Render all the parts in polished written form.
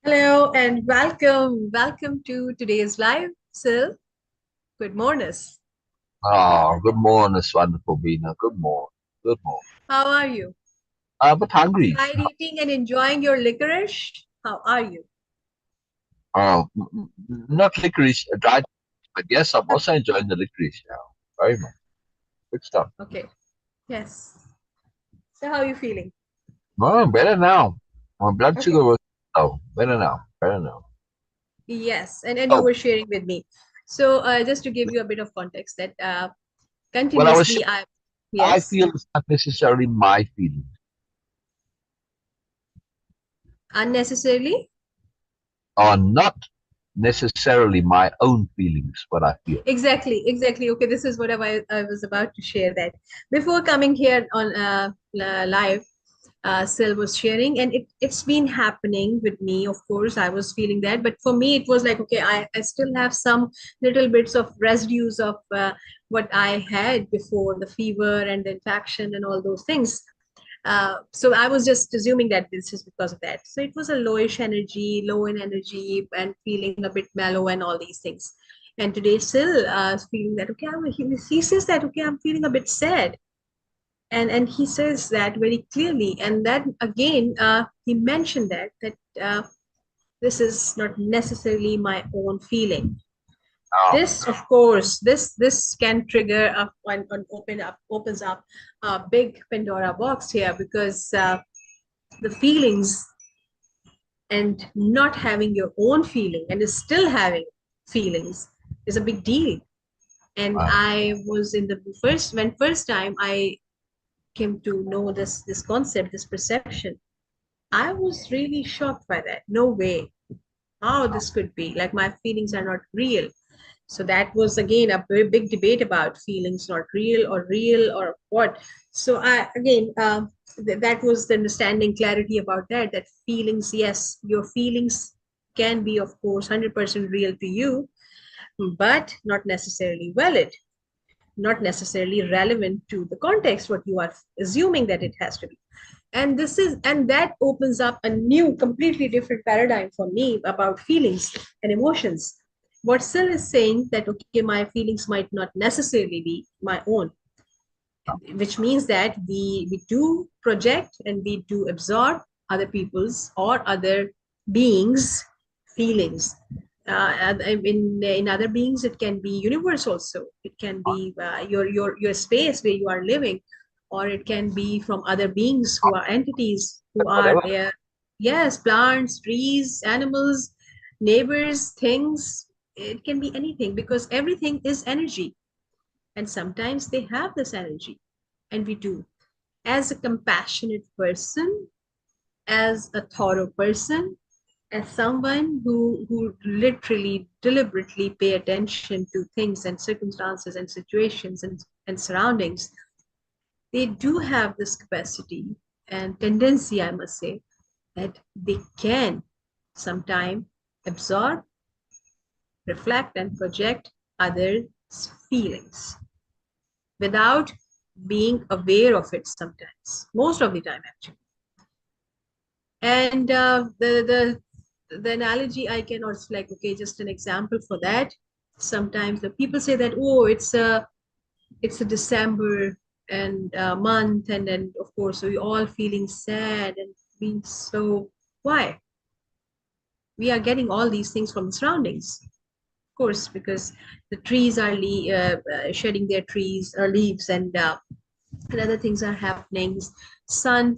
Hello and welcome. Welcome to today's live. Syl, good morning. Oh, good morning, it's wonderful, Beena. Good morning. Good morning. How are you? But hungry. Fried eating and enjoying your licorice? How are you? Not licorice, dried, but yes, I'm also enjoying the licorice now. Very much. Good stuff. Okay. Yes. So how are you feeling? Oh, better now. My blood Okay. sugar was low. Better now. Better now. Yes. And you Oh, were sharing with me. So just to give you a bit of context that what I was continuously I saying, I yes, feel it's not necessarily my feelings, unnecessarily. or not necessarily my own feelings, what I feel. Exactly. Okay, this is what I was about to share that. Before coming here on live, Syl was sharing, and it's been happening with me. Of course, I was feeling that, but for me, it was like, okay, I still have some little bits of residues of what I had before the fever and the infection and all those things. So I was just assuming that this is because of that. So it was a lowish energy, low in energy, and feeling a bit mellow and all these things. And today, still feeling that okay, he says that okay, I'm feeling a bit sad, and he says that very clearly. And then again, he mentioned that this is not necessarily my own feeling. Um, This, of course, this can trigger up and opens up a big Pandora box here because the feelings and not having your own feeling and still having feelings is a big deal. And uh, I was in the first time I came to know this concept, this perception, I was really shocked by that. No way, how this could be. Like my feelings are not real. So that was again a very big debate about feelings not real or what. So I again that was the understanding clarity about that feelings, yes, your feelings can be of course 100% real to you, but not necessarily valid, not necessarily relevant to the context what you are assuming that it has to be. And that opens up a new completely different paradigm for me about feelings and emotions. What Sil is saying that okay, my feelings might not necessarily be my own, which means that we do project and we do absorb other people's or other beings feelings. In other beings it can be universe also, it can be your space where you are living, or it can be from other beings who are entities who are whatever. there. Yes, plants, trees, animals, neighbors, things, it can be anything because everything is energy, and sometimes they have this energy, and we do. As a compassionate person, as a thorough person, as someone who literally, deliberately pay attention to things and circumstances and situations and surroundings, they do have this capacity and tendency, I must say, that they can sometime absorb, reflect, and project others' feelings without being aware of it sometimes, most of the time actually. And the analogy I can also, like, okay, just an example for that. Sometimes the people say that oh, it's a December and month, and then of course we all feeling sad and being so, why? We are getting all these things from the surroundings, of course, because the trees are shedding their trees or leaves, and other things are happening. Sun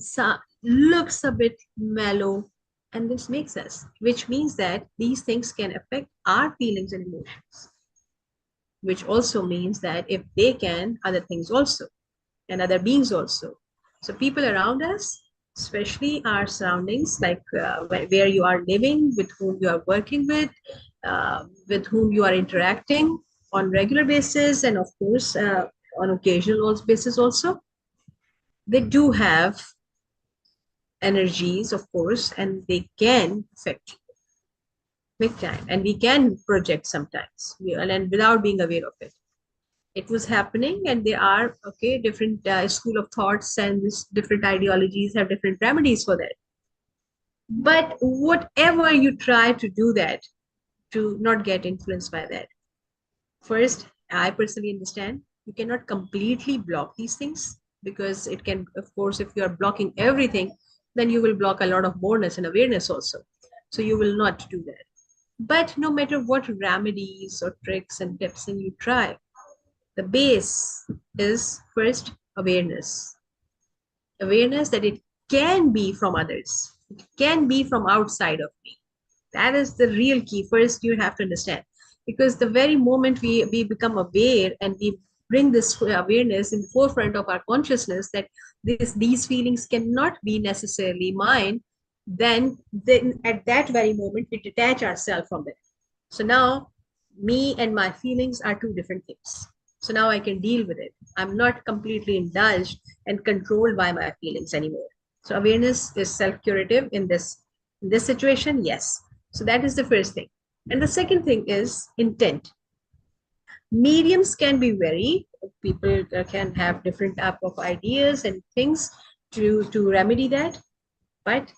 looks a bit mellow, and this makes us, which means that these things can affect our feelings and emotions, which also means that if they can, other things also, and other beings also. So people around us, especially our surroundings, like where you are living, with whom you are working with whom you are interacting on regular basis, and of course on occasional basis also, they do have energies, of course, and they can affect you big time. And we can project sometimes, and without being aware of it. It was happening, and there are okay different school of thoughts, and this different ideologies have different remedies for that. But whatever you try to do that, to not get influenced by that. First, I personally understand you cannot completely block these things, because it can, of course, if you are blocking everything, then you will block a lot of boldness and awareness also. So you will not do that. But no matter what remedies or tricks and tips and you try, the base is first awareness. Awareness that it can be from others, it can be from outside of me. That is the real key. First, you have to understand, because the very moment we become aware and we bring this awareness in the forefront of our consciousness that these feelings cannot be necessarily mine, then at that very moment we detach ourselves from it. So now me and my feelings are two different things. So now I can deal with it. I'm not completely indulged and controlled by my feelings anymore. So awareness is self-curative in this situation, yes. So that is the first thing. And the second thing is intent. Mediums can be very, people can have different type of ideas and things to remedy that, but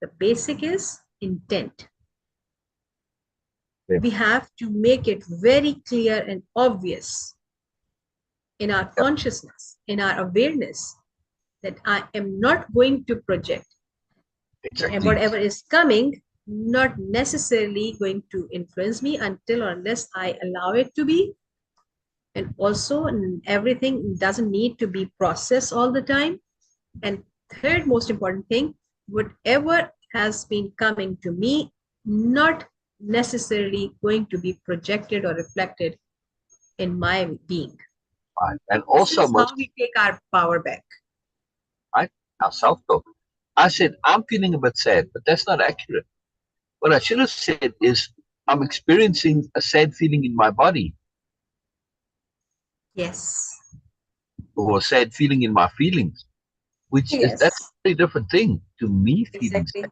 the basic is intent. Yeah. We have to make it very clear and obvious in our Yep. consciousness, in our awareness, that I am not going to project. And Exactly. whatever is coming, not necessarily going to influence me until or unless I allow it to be. And also, everything doesn't need to be processed all the time. And third most important thing, whatever has been coming to me, not necessarily going to be projected or reflected in my being. Right. And This also, is how most we take our power back. right, our self talk. I said, I'm feeling a bit sad, but that's not accurate. What I should have said is, I'm experiencing a sad feeling in my body, Yes. or a sad feeling in my feelings, which is that's Yes. a very different thing to me feeling sad. Exactly.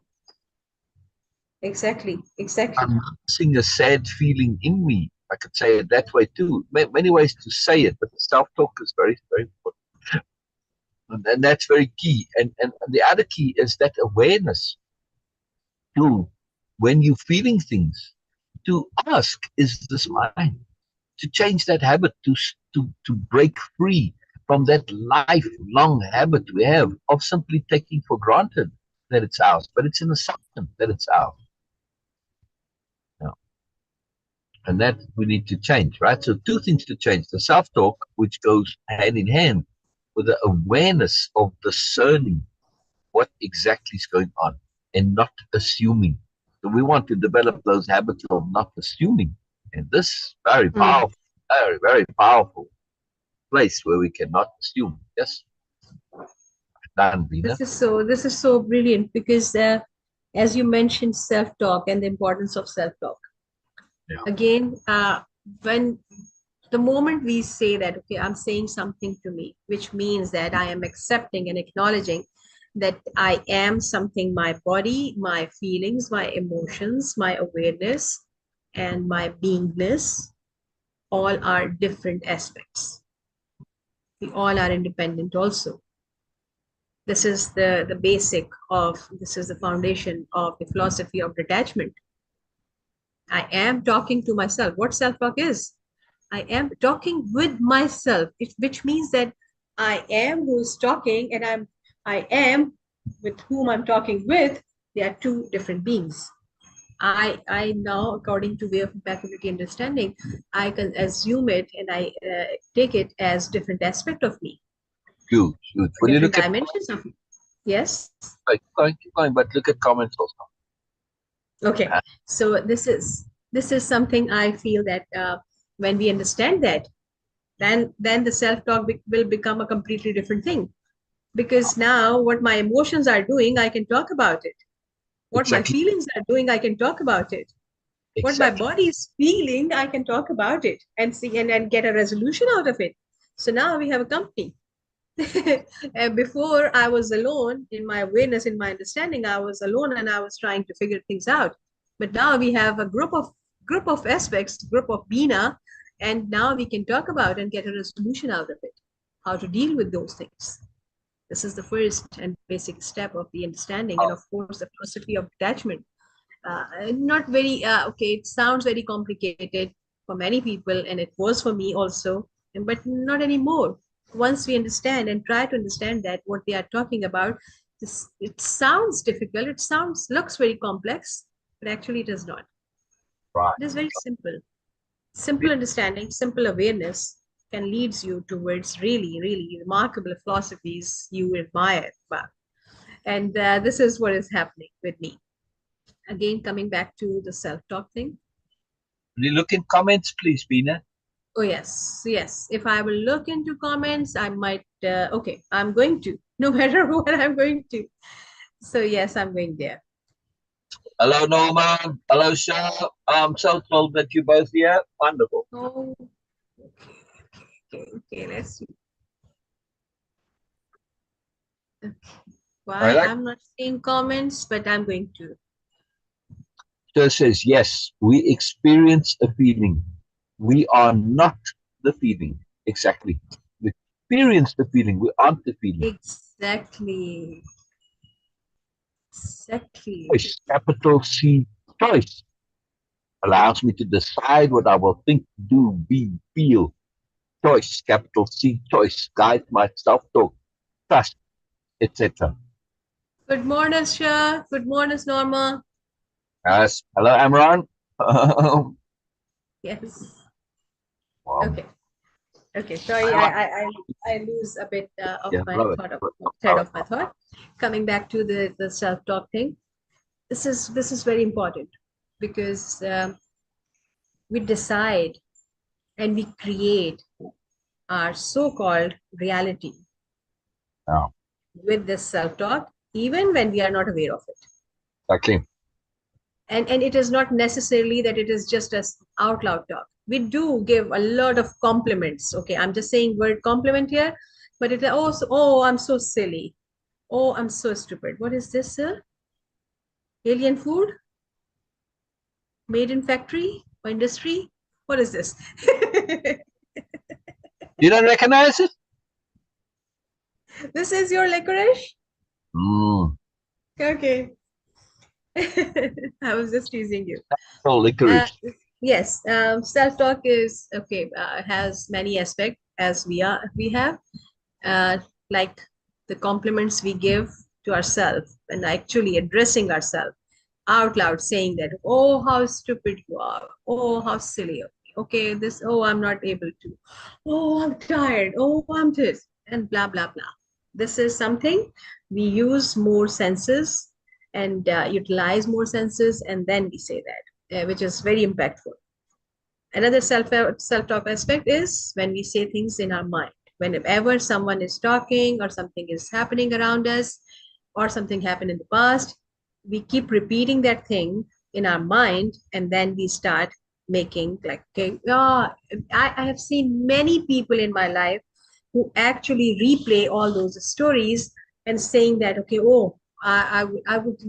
Exactly. Exactly. I'm noticing a sad feeling in me. I could say it that way too. Many ways to say it, but the self talk is very, very important. And that's very key. And the other key is that awareness too, when you're feeling things, to ask, is this mine? To change that habit, to break free from that lifelong habit we have of simply taking for granted that it's ours, but it's an assumption that it's ours. You know, and that we need to change, right? So two things to change: the self-talk, which goes hand in hand with the awareness of discerning what exactly is going on and not assuming. So we want to develop those habits of not assuming. And this Mm. very, very powerful place where we cannot assume. Yes, done, Beena. This is so brilliant, because as you mentioned, self-talk and the importance of self-talk. Yeah, Again, when the moment we say that, okay, I'm saying something to me, which means that I am accepting and acknowledging that I am something, my body, my feelings, my emotions, my awareness, and my beingness all are different aspects. We all are independent also. This is the basic of, this is the foundation of the philosophy of detachment. I am talking to myself. What self-talk is? I am talking with myself, which means that I am who is talking, and I am with whom I'm talking with. They are two different beings. I now, according to way of impeccability understanding, I can assume it and I take it as different aspect of me, huge, huge. When you different look at, dimensions of me. Yes. keep going, but look at comments also. Okay. Uh, So this is something I feel that when we understand that, then the self-talk will become a completely different thing, because now what my emotions are doing, I can talk about it. What my exactly, feelings are doing, I can talk about it. What my exactly. body is feeling, I can talk about it and see and get a resolution out of it. So now we have a company. And before, I was alone in my awareness, in my understanding, I was alone and I was trying to figure things out. But now we have a group of aspects, group of Beena, and now we can talk about and get a resolution out of it, how to deal with those things. This is the first and basic step of the understanding, and of course, the philosophy of detachment. Not very, okay, it sounds very complicated for many people, and it was for me also, but not anymore. Once we understand and try to understand that what they are talking about, it sounds difficult, looks very complex, but actually it is not. Right. It is very simple. Simple understanding, simple awareness can leads you towards really, really remarkable philosophies you admire. And this is what is happening with me. Again, coming back to the self-talk thing. Will you look in comments, please, Beena? Oh, yes, yes. If I will look into comments, I might, okay, I'm going to, no matter what I'm going to. So, yes, I'm going there. Hello, Norman. Hello, Sher. I'm so thrilled that you're both here. Wonderful. Oh, okay, let's see. Okay. I Why like I'm not seeing comments, but I'm going to. Sher says, yes, we experience a feeling. We are not the feeling. Exactly. We experience the feeling. We aren't the feeling. Exactly. Exactly. Choice, capital C, choice, allows me to decide what I will think, do, be, feel. Choice, capital C, choice, guide my self-talk, trust, etc. Good morning, Shah. Good morning, Norma. Yes. Hello, Amran. Yes. Wow. Okay. Okay. Sorry, I lose a bit of Yeah, my love it. thought of thread Love it. of my thought. Coming back to the self-talk thing. This is very important because we decide and we create our so-called reality Yeah, with this self-talk, even when we are not aware of it. exactly. And it is not necessarily that it is just as out loud talk. We do give a lot of compliments. Okay, I'm just saying word compliment here, but it also, oh, I'm so silly. Oh, I'm so stupid. What is this, sir? Alien food made in factory or industry? What is this? You don't recognize it? This is your licorice? Mm, Okay. I was just teasing you. so Uh, licorice. yes, self-talk is okay, has many aspects as we have, uh, like the compliments we give to ourselves and actually addressing ourselves out loud, saying that, oh, how stupid you are, oh, how silly of me, okay, this, oh, I'm not able to, oh, I'm tired, oh, I'm this, and blah, blah, blah. This is something we use more senses and utilize more senses, and then we say that, which is very impactful. Another self-talk aspect is when we say things in our mind. Whenever someone is talking or something is happening around us or something happened in the past, we keep repeating that thing in our mind, and then we start making like, okay, oh, I have seen many people in my life who actually replay all those stories and saying that, okay, oh, I would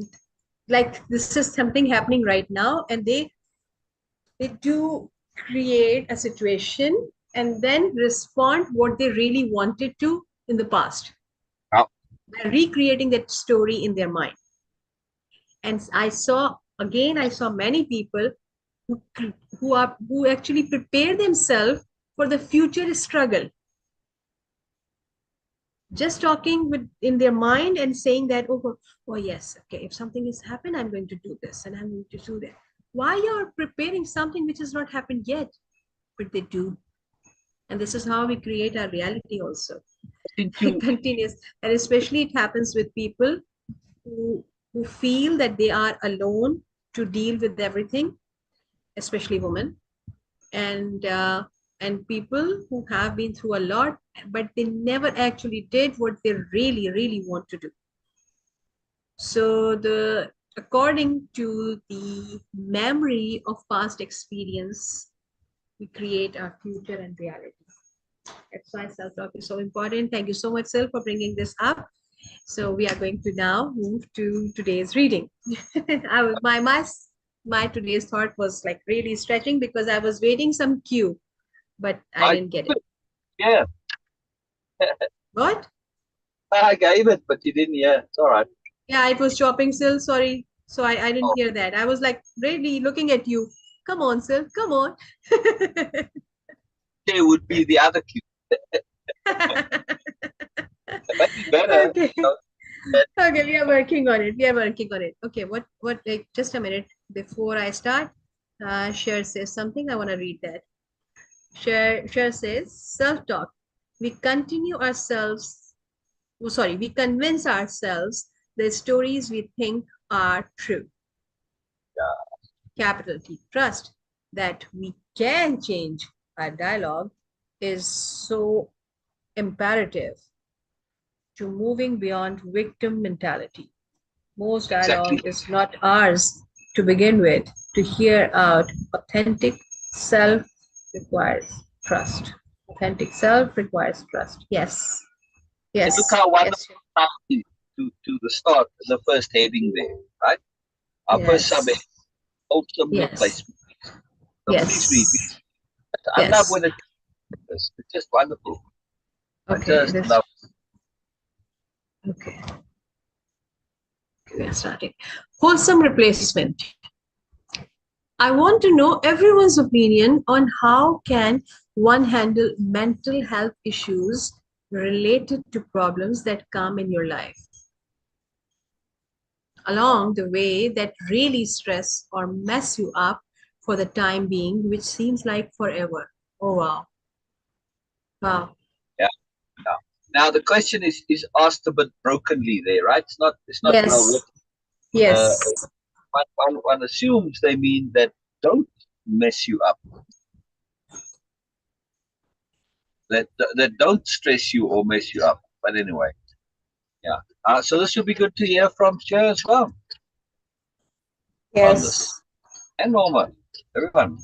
like, this is something happening right now, and they do create a situation and then respond what they really wanted to in the past Oh, by recreating that story in their mind. And I saw many people who who actually prepare themselves for the future struggle, just talking with in their mind and saying that, oh yes, okay, if something has happened, I'm going to do this and I'm going to do that. Why you're preparing something which has not happened yet? But they do. And this is how we create our reality also. did It you continues. And especially it happens with people who who feel that they are alone to deal with everything, especially women, and people who have been through a lot, but they never actually did what they really, really want to do. So the according to the memory of past experience, we create our future and reality. That's why self-talk is so important. Thank you so much, Syl, for bringing this up. So we are going to now move to today's reading. My today's thought was like really stretching because I was waiting some cue, but I like didn't get it. yeah, What? I gave it, but you didn't hear. It's all right. Yeah, it was chopping, Syl. Sorry. So I didn't Oh, hear that. I was like really looking at you. Come on, Syl. Come on. there would be the other cue. Maybe better. Okay. So that, Okay, we are working on it. We are working on it. Okay, like, just a minute before I start. Cher says something. I want to read that. Cher says, self-talk. We continue ourselves, oh, sorry, we convince ourselves the stories we think are true. Capital T. Trust that we can change our dialogue is so imperative to moving beyond victim mentality. Most exactly. dialogue is not ours to begin with. To hear out authentic self requires trust. Authentic self requires trust. Yes. And look Yes. how wonderful Yes. to the start, the first heading there, right? Our first subheading, Yes. wholesome Yes. replacement. So please read. Yes. I love Yes. when it is. It's just wonderful. I Okay. just This. love Okay. We are starting. Wholesome replacement. I want to know everyone's opinion on how can one handle mental health issues related to problems that come in your life along the way that really stress or mess you up for the time being, which seems like forever. Oh wow. Wow. yeah, yeah. Now the question is asked a bit brokenly there, right? It's not well Yes. written. Uh, Yes. one assumes they mean that don't mess you up, that don't stress you or mess you up. But anyway, yeah. So this will be good to hear from Cher as well on this, Yes. and Norma, everyone.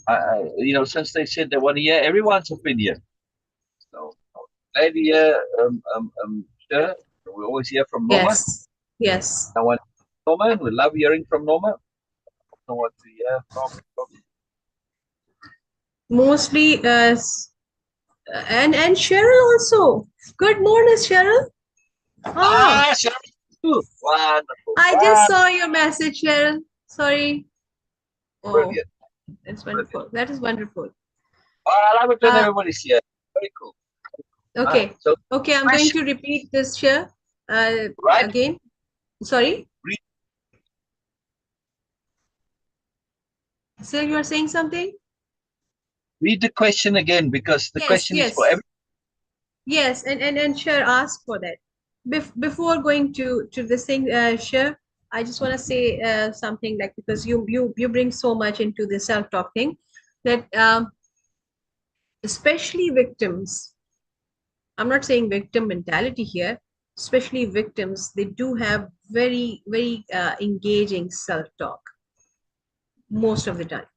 Since they said they want to hear everyone's opinion, so glad to hear Cher. We always hear from Norma. Yes. Yes. I want Norma, and we love hearing from Norma. I want to hear from Mostly and Cheryl also. Good morning, Cheryl. Ah, Cher. Wonderful, I just wonderful, saw your message, Cheryl. Sorry. Oh, brilliant, that's brilliant. wonderful. That is wonderful. I love it when Uh, everybody's here. Very cool. okay. So Okay, I'm going question, to repeat this here right? again. Sorry. Read, So you are saying something? read the question again because the Yes, question is for yes. every. Yes, and Cher asked for that. Before going to this thing, Cher, I just want to say something like because you bring so much into the self-talk thing that especially victims, I'm not saying victim mentality here, especially victims, they do have very engaging self-talk most of the time.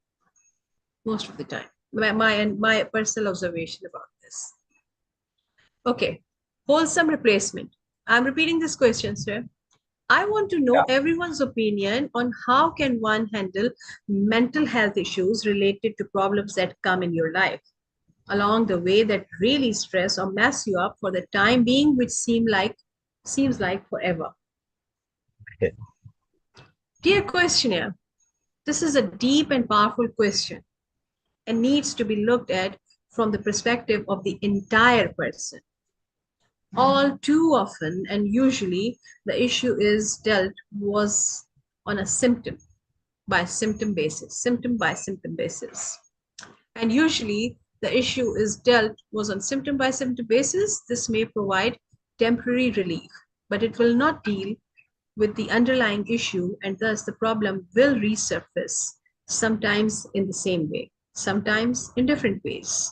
Most of the time. My personal observation about this. Okay, wholesome replacement. I'm repeating this question, sir. I want to know Yeah. everyone's opinion on how can one handle mental health issues related to problems that come in your life along the way that really stress or mess you up for the time being, which seems like forever. Dear questioner, this is a deep and powerful question and needs to be looked at from the perspective of the entire person. All too often and usually the issue is dealt was on a symptom by symptom basis. And usually the issue is dealt was on symptom by symptom basis. This may provide temporary relief, but it will not deal with the underlying issue, and thus the problem will resurface, sometimes in the same way, sometimes in different ways.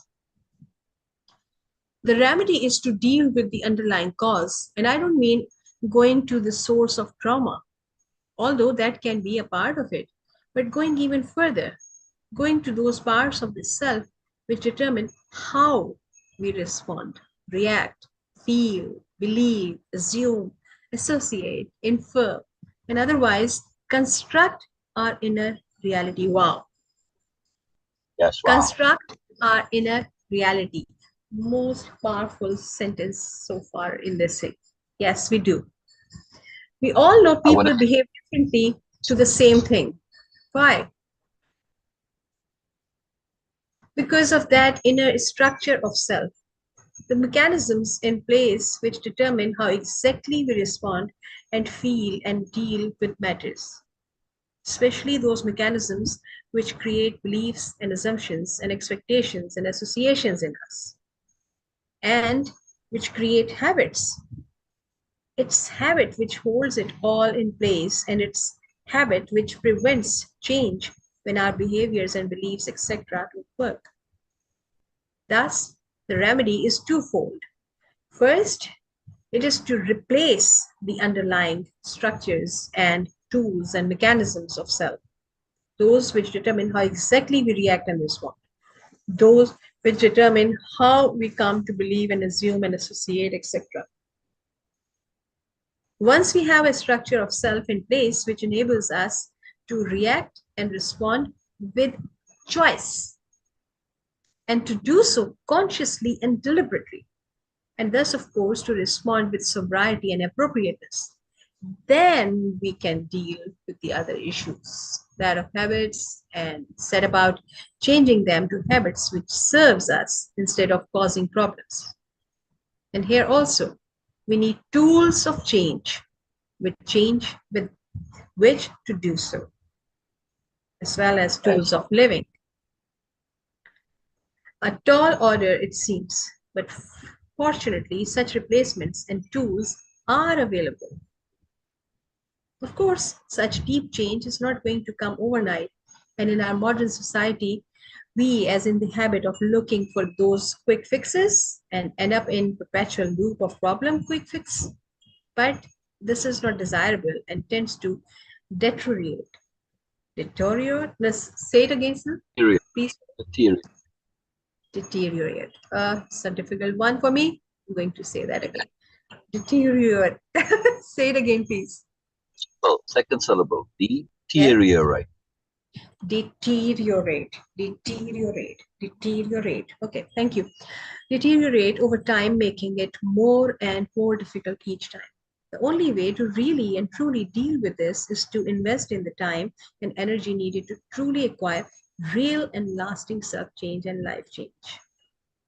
The remedy is to deal with the underlying cause, and I don't mean going to the source of trauma, although that can be a part of it, but going even further, going to those parts of the self which determine how we respond, react, feel, believe, assume, associate, infer, and otherwise construct our inner reality. Wow. Yes. Wow. Construct our inner reality. Most powerful sentence so far in this thing. Yes, we do. We all know I want people behave differently to the same thing. Why? Because of that inner structure of self. The mechanisms in place which determine how exactly we respond and feel and deal with matters, especially those mechanisms which create beliefs and assumptions and expectations and associations in us, and which create habits. It's habit which holds it all in place, and it's habit which prevents change when our behaviors and beliefs, etc., don't work. Thus, the remedy is twofold. First, it is to replace the underlying structures and tools and mechanisms of self, those which determine how exactly we react and respond, those which determine how we come to believe and assume and associate, etc. Once we have a structure of self in place which enables us to react and respond with choice, and to do so consciously and deliberately, and thus, of course, to respond with sobriety and appropriateness, then we can deal with the other issues, that of habits, and set about changing them to habits which serves us instead of causing problems. And here also, we need tools of change, with which to do so, as well as to tools of living. A tall order, it seems, but fortunately, such replacements and tools are available. Of course, such deep change is not going to come overnight. And in our modern society, we as in the habit of looking for those quick fixes and end up in perpetual loop of problem quick fix. But this is not desirable and tends to deteriorate. Deteriorate? Let's say it again, sir. material, Please. material. Deteriorate. It's a difficult one for me. I'm going to say that again. Deteriorate. Say it again, please. Oh, second syllable. Yes. Deteriorate. Deteriorate, deteriorate, deteriorate. Okay, thank you. Deteriorate over time, making it more and more difficult each time. The only way to really and truly deal with this is to invest in the time and energy needed to truly acquire real and lasting self change and life change.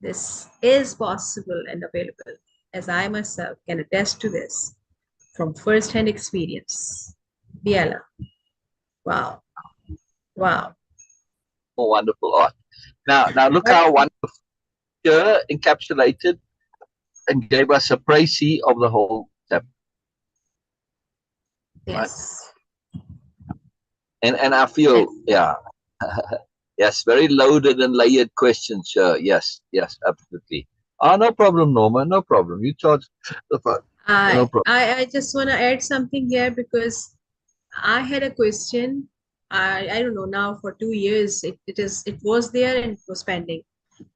This is possible and available, as I myself can attest to this from first-hand experience. Biella. Wow. Wow. Oh, wonderful art. Now look But how wonderful Sher encapsulated and gave us a précis of the whole chapter. Right? yes. And I feel, yeah, yes, very loaded and layered questions, Sher. Yes, yes, absolutely. Oh, no problem, Norma. No problem. You charge the phone. No problem. I just want to add something here because I had a question. I don't know now for 2 years it was there and it was pending.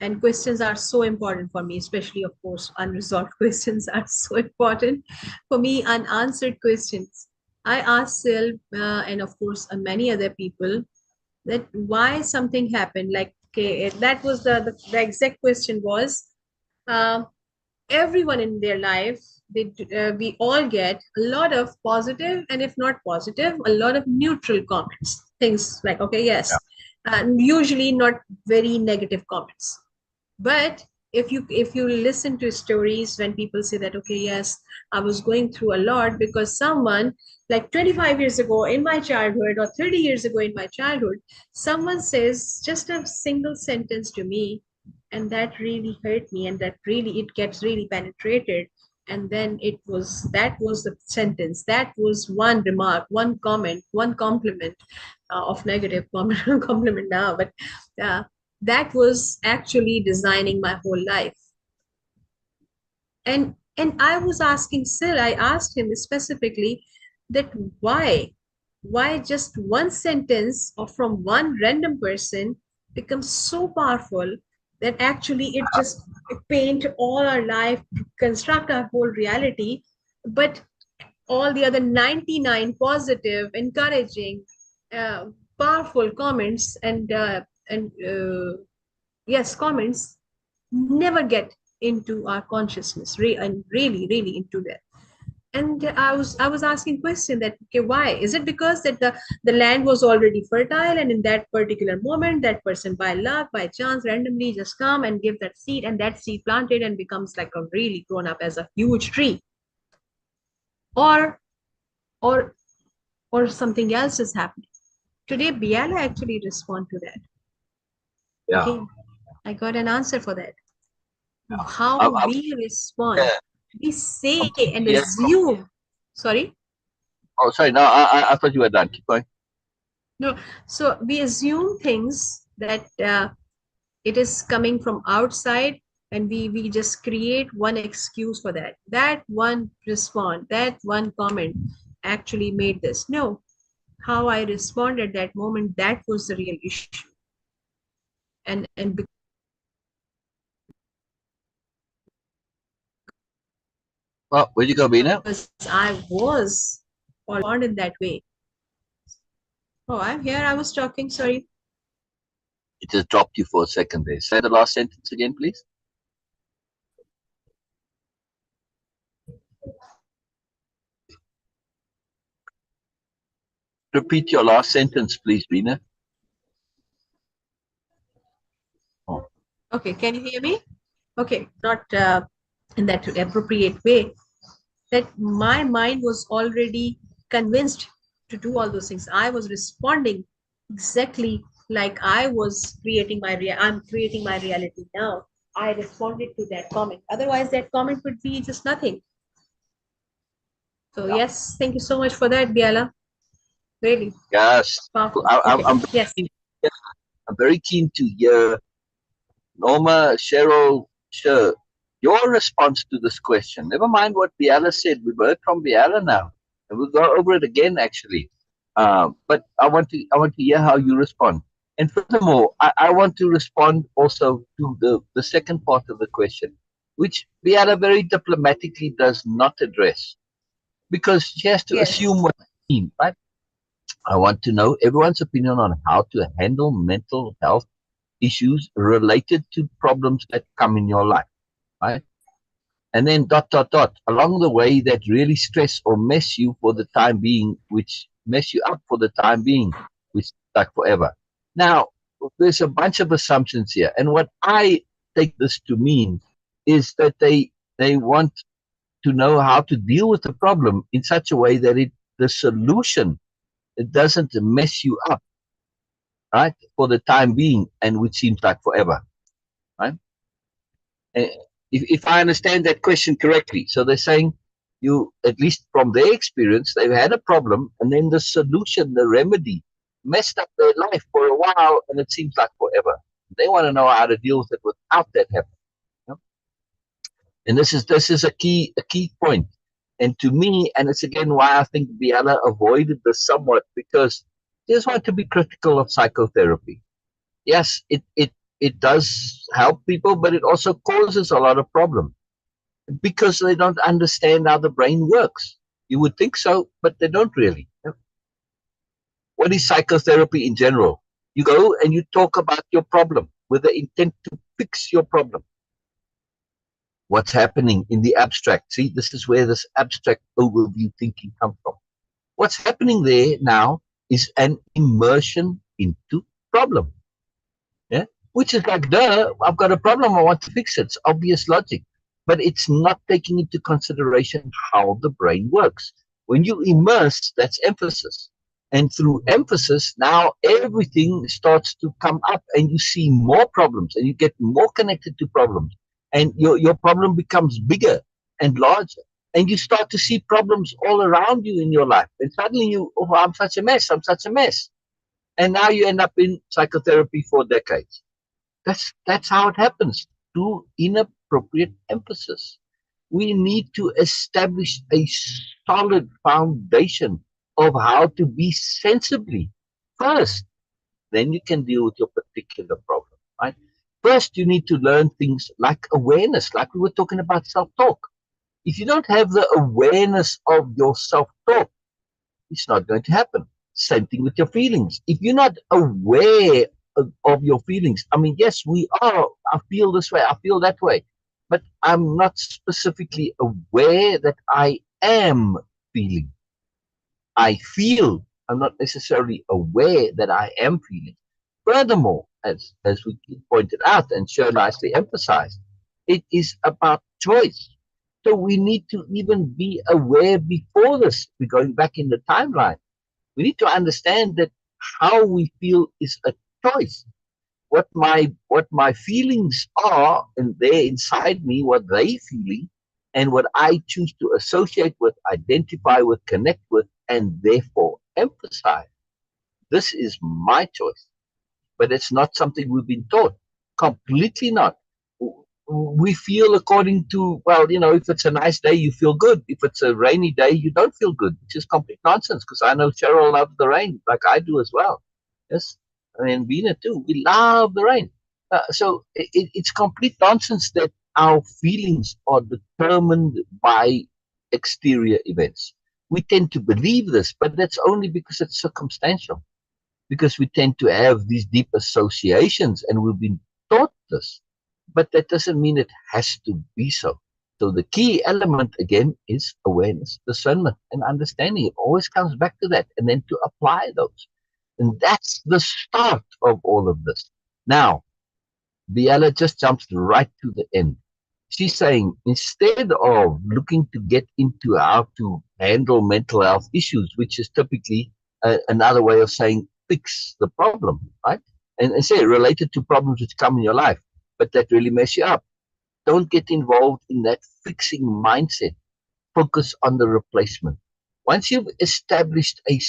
And questions are so important for me, especially of course unresolved questions are so important for me. Unanswered questions. I asked Syl and of course many other people that why something happened. Like okay, that was the exact question was. Uh, Everyone in their life we all get a lot of positive and if not positive a lot of neutral comments, things like okay Yeah. yes, and usually not very negative comments. But if you listen to stories when people say that okay yes, I was going through a lot because someone like 25 years ago in my childhood or 30 years ago in my childhood, someone says just a single sentence to me and that really hurt me and that really it gets really penetrated. And then that was the sentence, that was one remark, one comment, one compliment, of negative compliment now, but uh, that was actually designing my whole life. And I was asking Sil, I asked him specifically that why just one sentence or from one random person becomes so powerful that actually it just paint all our life, construct our whole reality, but all the other 99 positive, encouraging, uh, powerful comments and yes, comments never get into our consciousness and really, really into that. And I was asking question that, okay, why is it? Because that the land was already fertile, and in that particular moment that person by luck, by chance, randomly just come and give that seed, and that seed planted and becomes like a really grown up as a huge tree, or or or something else is happening. Today Biella actually respond to that. Yeah, Okay, I got an answer for that. yeah. How I'm we respond, yeah, we say I'm to and hear from. assume. Sorry. Oh, sorry. No, I thought you were done. Keep going. No, so we assume things that it is coming from outside, and we just create one excuse for that. That one respond, that one comment actually made this. No, how I respond at that moment, that was the real issue. And Well, where'd you go, Beena? because I was respond in that way. Oh, I'm here. I was talking. Sorry. It just dropped you for a second there. Say the last sentence again, please. Repeat your last sentence, please, Beena. Oh, Okay, can you hear me? Okay, not in that appropriate way. That my mind was already convinced to do all those things. I was responding exactly like I was creating I'm creating my reality now. I responded to that comment. Otherwise, that comment would be just nothing. So yeah. yes, thank you so much for that, Biala. Really Yes. powerful. I, Okay. I'm, Yes. I'm very keen to hear Norma, Cheryl, Sher, your response to this question. Never mind what Biella said. We've heard from Biella now, and we'll go over it again actually. But I want to hear how you respond. And furthermore, I want to respond also to the second part of the question, which Biella very diplomatically does not address because she has to Yes. assume what I mean, right? I want to know everyone's opinion on how to handle mental health issues related to problems that come in your life, right? And then dot dot dot along the way that really stress or mess you for the time being, which mess you up for the time being, which like forever. Now, there's a bunch of assumptions here, and what I take this to mean is that they want to know how to deal with the problem in such a way that the solution it doesn't mess you up, right, for the time being, and which seems like forever, right? Uh, if I understand that question correctly, so they're saying you, at least from their experience, they've had a problem, and then the solution, the remedy, messed up their life for a while, and it seems like forever. They want to know how to deal with it without that happening. You know? And this is a key point. And to me, and it's again why I think Biella avoided this somewhat because they just want to be critical of psychotherapy. Yes, it does help people, but it also causes a lot of problems because they don't understand how the brain works. You would think so, but they don't really. What is psychotherapy in general? You go and you talk about your problem with the intent to fix your problem. What's happening in the abstract? See, this is where this abstract overview thinking comes from. What's happening there now is an immersion into problem. Yeah, which is like, duh, I've got a problem, I want to fix it. It's obvious logic, but it's not taking into consideration how the brain works. When you immerse, that's emphasis. And through emphasis, now everything starts to come up and you see more problems and you get more connected to problems. And your problem becomes bigger and larger. And you start to see problems all around you in your life. And suddenly oh, I'm such a mess, I'm such a mess. And now you end up in psychotherapy for decades. That's how it happens through inappropriate emphasis. We need to establish a solid foundation of how to be sensibly first. Then you can deal with your particular problem, right? First, you need to learn things like awareness, like we were talking about self-talk. If you don't have the awareness of your self-talk, it's not going to happen. Same thing with your feelings. If you're not aware of your feelings, I mean, yes, we are. I feel this way, I feel that way, but I'm not specifically aware that I am feeling. I feel. I'm not necessarily aware that I am feeling. Furthermore, as we pointed out and Sher nicely emphasized, it is about choice. So we need to even be aware before this. We're going back in the timeline. We need to understand that how we feel is a choice. What my feelings are, and they're inside me, what they feeling, and what I choose to associate with, identify with, connect with, and therefore emphasize. This is my choice, but it's not something we've been taught. Completely not. We feel according to, well, if it's a nice day, you feel good. If it's a rainy day, you don't feel good, which is complete nonsense, because I know Cheryl loves the rain, like I do as well. Yes, I mean, Beena too. We love the rain. So it's complete nonsense that our feelings are determined by exterior events. We tend to believe this, but that's only because it's circumstantial, because we tend to have these deep associations and we've been taught this. But that doesn't mean it has to be so. So the key element again is awareness, discernment, and understanding. It always comes back to that, and then to apply those. And that's the start of all of this. Now, Biella just jumps right to the end. She's saying instead of looking to get into how to handle mental health issues, which is typically another way of saying fix the problem, right? And say related to problems which come in your life, but that really mess you up. Don't get involved in that fixing mindset. Focus on the replacement. Once you've established a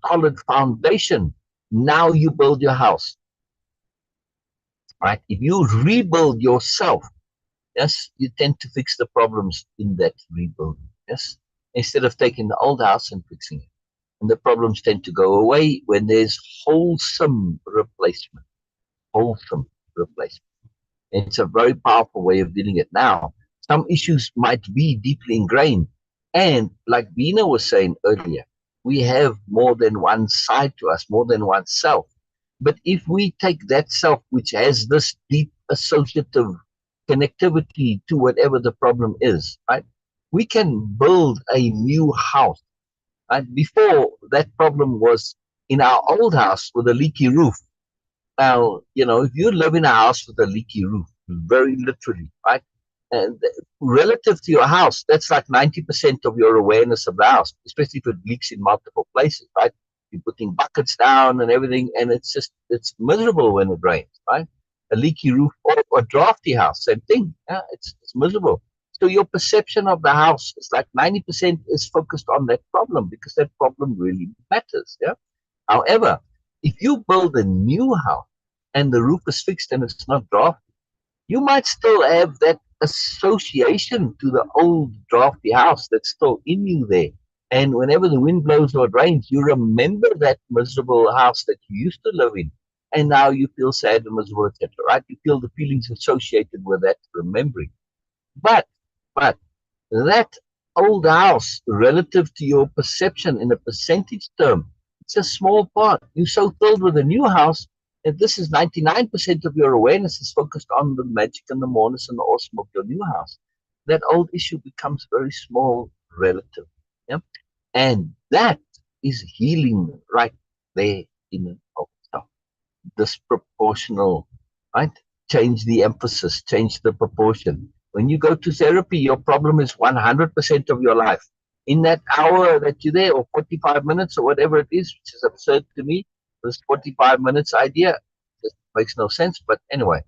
solid foundation, now you build your house, right? If you rebuild yourself, yes, you tend to fix the problems in that rebuilding, yes, instead of taking the old house and fixing it. And the problems tend to go away when there's wholesome replacement. Wholesome replacement. It's a very powerful way of dealing it. Now, some issues might be deeply ingrained. And like Beena was saying earlier, we have more than one side to us, more than one self. But if we take that self, which has this deep associative connectivity to whatever the problem is, right, we can build a new house. Right? Before, that problem was in our old house with a leaky roof. Now, if you live in a house with a leaky roof, very literally, right? And relative to your house, that's like 90% of your awareness of the house, especially if it leaks in multiple places, right? You're putting buckets down and everything, and it's miserable when it rains, right? A leaky roof or a drafty house, same thing. Yeah, it's miserable. So your perception of the house is like 90% is focused on that problem because that problem really matters. Yeah. However, if you build a new house and the roof is fixed and it's not drafty, you might still have that association to the old drafty house that's still in you there. And whenever the wind blows or it rains, you remember that miserable house that you used to live in. And now you feel sad and miserable, etc. Right? You feel the feelings associated with that remembering. But, but that old house, relative to your perception in a percentage term, it's a small part. You're so filled with a new house that this is 99% of your awareness is focused on the magic and the moreness and the awesome of your new house. That old issue becomes very small relative. Yeah? And that is healing right there in and of itself. Disproportional, right? Change the emphasis, change the proportion. When you go to therapy, your problem is 100% of your life. In that hour that you're there, or 45 minutes, or whatever it is, which is absurd to me, this 45 minutes idea just makes no sense. But anyway,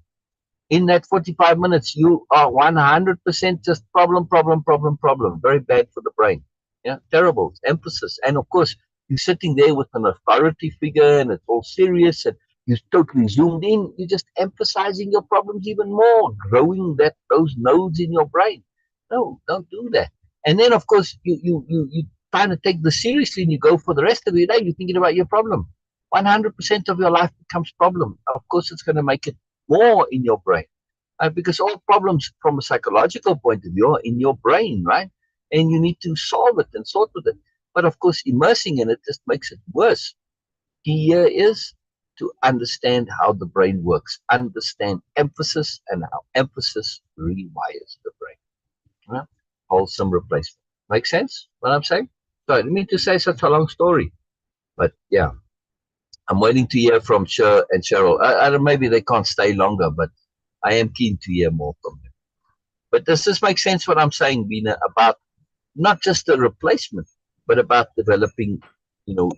in that 45 minutes, you are 100% just problem, problem, problem, problem. Very bad for the brain. Yeah, terrible. Emphasis. And of course, you're sitting there with an authority figure and it's all serious and you're totally zoomed in. You're just emphasizing your problems even more, growing those nodes in your brain. No, don't do that. And then, of course, you trying to take this seriously and you go for the rest of your day, you're thinking about your problem. 100% of your life becomes problem. Of course, it's going to make it more in your brain. Because all problems from a psychological point of view are in your brain, right? And you need to solve it and sort with it. But of course, immersing in it just makes it worse. Key here is to understand how the brain works, understand emphasis and how emphasis rewires the brain. Wholesome replacement. Make sense what I'm saying? So I didn't mean to say such a long story, but yeah, I'm waiting to hear from Sher and Cheryl. I don't, maybe they can't stay longer, but I am keen to hear more from them. But does this make sense what I'm saying, Beena, about not just the replacement, but about developing,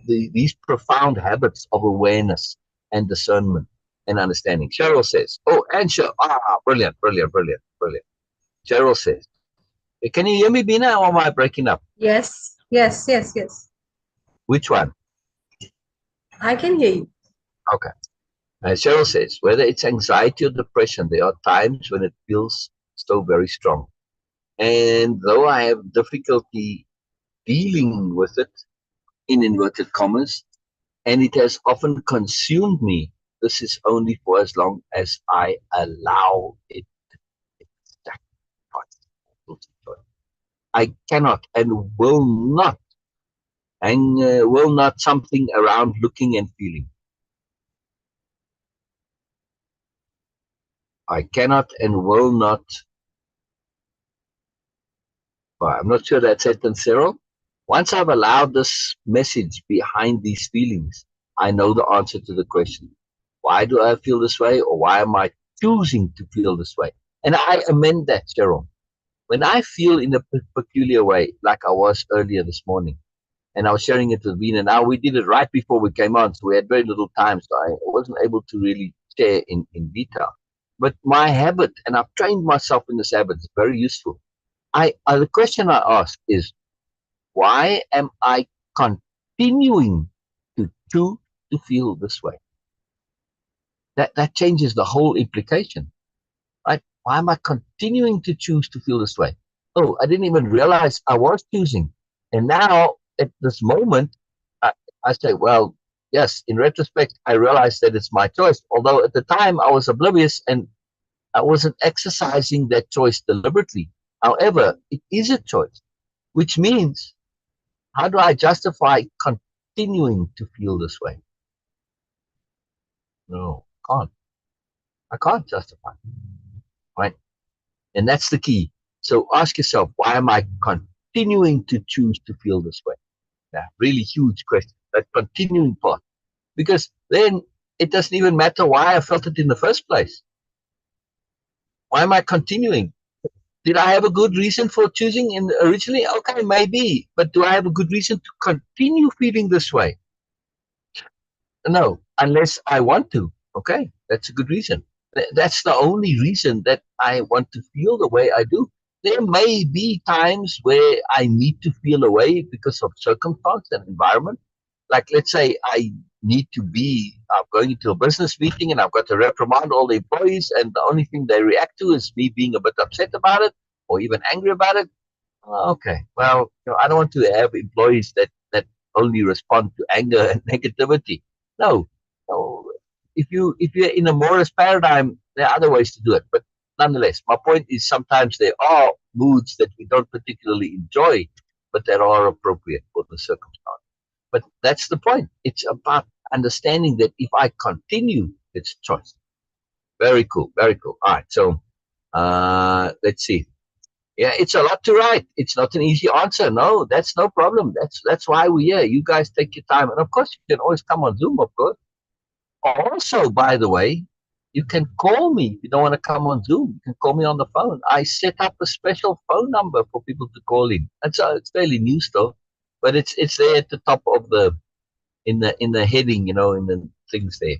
these profound habits of awareness and discernment and understanding? Cheryl says, oh, and Cheryl, brilliant, brilliant, brilliant, brilliant. Cheryl says, can you hear me, Beena, or am I breaking up? Yes, yes, yes, yes. Which one? I can hear you. Okay. Cheryl says, whether it's anxiety or depression, there are times when it feels so very strong. And though I have difficulty dealing with it, in inverted commas, and it has often consumed me, this is only for as long as I allow it. I cannot and will not something around looking and feeling. I cannot and will not. I'm not sure that sentence, Cyril. Once I've allowed this message behind these feelings, I know the answer to the question. Why do I feel this way, or why am I choosing to feel this way? And I amend that, Cheryl. When I feel in a peculiar way, like I was earlier this morning, and I was sharing it with Beena. Now, we did it right before we came on, so we had very little time, so I wasn't able to really share in detail. But my habit, and I've trained myself in this habit, is very useful. The question I ask is, why am I continuing to choose to feel this way? That changes the whole implication, right? Why am I continuing to choose to feel this way? Oh, I didn't even realize I was choosing. And now at this moment, I, I say, well, yes, in retrospect, I realized that it's my choice. Although at the time I was oblivious and I wasn't exercising that choice deliberately. However, it is a choice, which means, how do I justify continuing to feel this way? No, can't. I can't justify, right? And that's the key. So ask yourself, why am I continuing to choose to feel this way? Yeah, really huge question. That continuing part. Because then it doesn't even matter why I felt it in the first place. Why am I continuing? Did I have a good reason for choosing originally? Okay, maybe. But do I have a good reason to continue feeling this way? No, unless I want to. Okay, that's a good reason. That's the only reason that I want to feel the way I do. There may be times where I need to feel a way because of circumstance and environment. Like, let's say I need to I'm going into a business meeting and I've got to reprimand all the employees, and the only thing they react to is me being a bit upset about it or even angry about it. Okay, well, I don't want to have employees that only respond to anger and negativity. No, no. If you're in a Morris paradigm, there are other ways to do it. But nonetheless, my point is sometimes there are moods that we don't particularly enjoy, but that are appropriate for the circumstance. But that's the point. It's about understanding that if I continue, it's choice. Very cool. Very cool. All right. So let's see. Yeah, it's a lot to write. It's not an easy answer. No, that's no problem. That's why we're here. You guys take your time. And of course, you can always come on Zoom, of course. Also, by the way, you can call me if you don't want to come on Zoom. You can call me on the phone. I set up a special phone number for people to call in. It's fairly new stuff, but it's there at the top of in the heading, in the things there,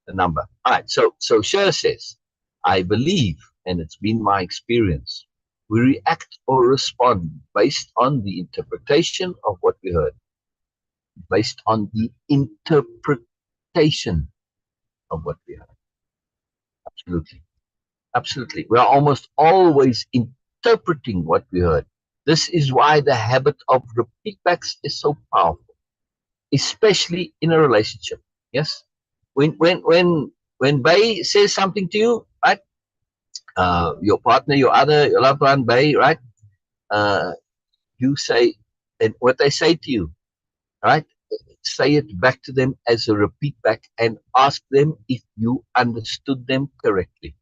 the number. All right. So Sher says, I believe, and it's been my experience, we react or respond based on the interpretation of what we heard, based on the interpretation of what we heard. Absolutely. Absolutely. We are almost always interpreting what we heard. This is why the habit of repeatbacks is so powerful, especially in a relationship. Yes? When Bay says something to you, right? Your partner, your loved one, Bay, right? Uh, you say, and what they say to you, right? Say it back to them as a repeat back and ask them if you understood them correctly.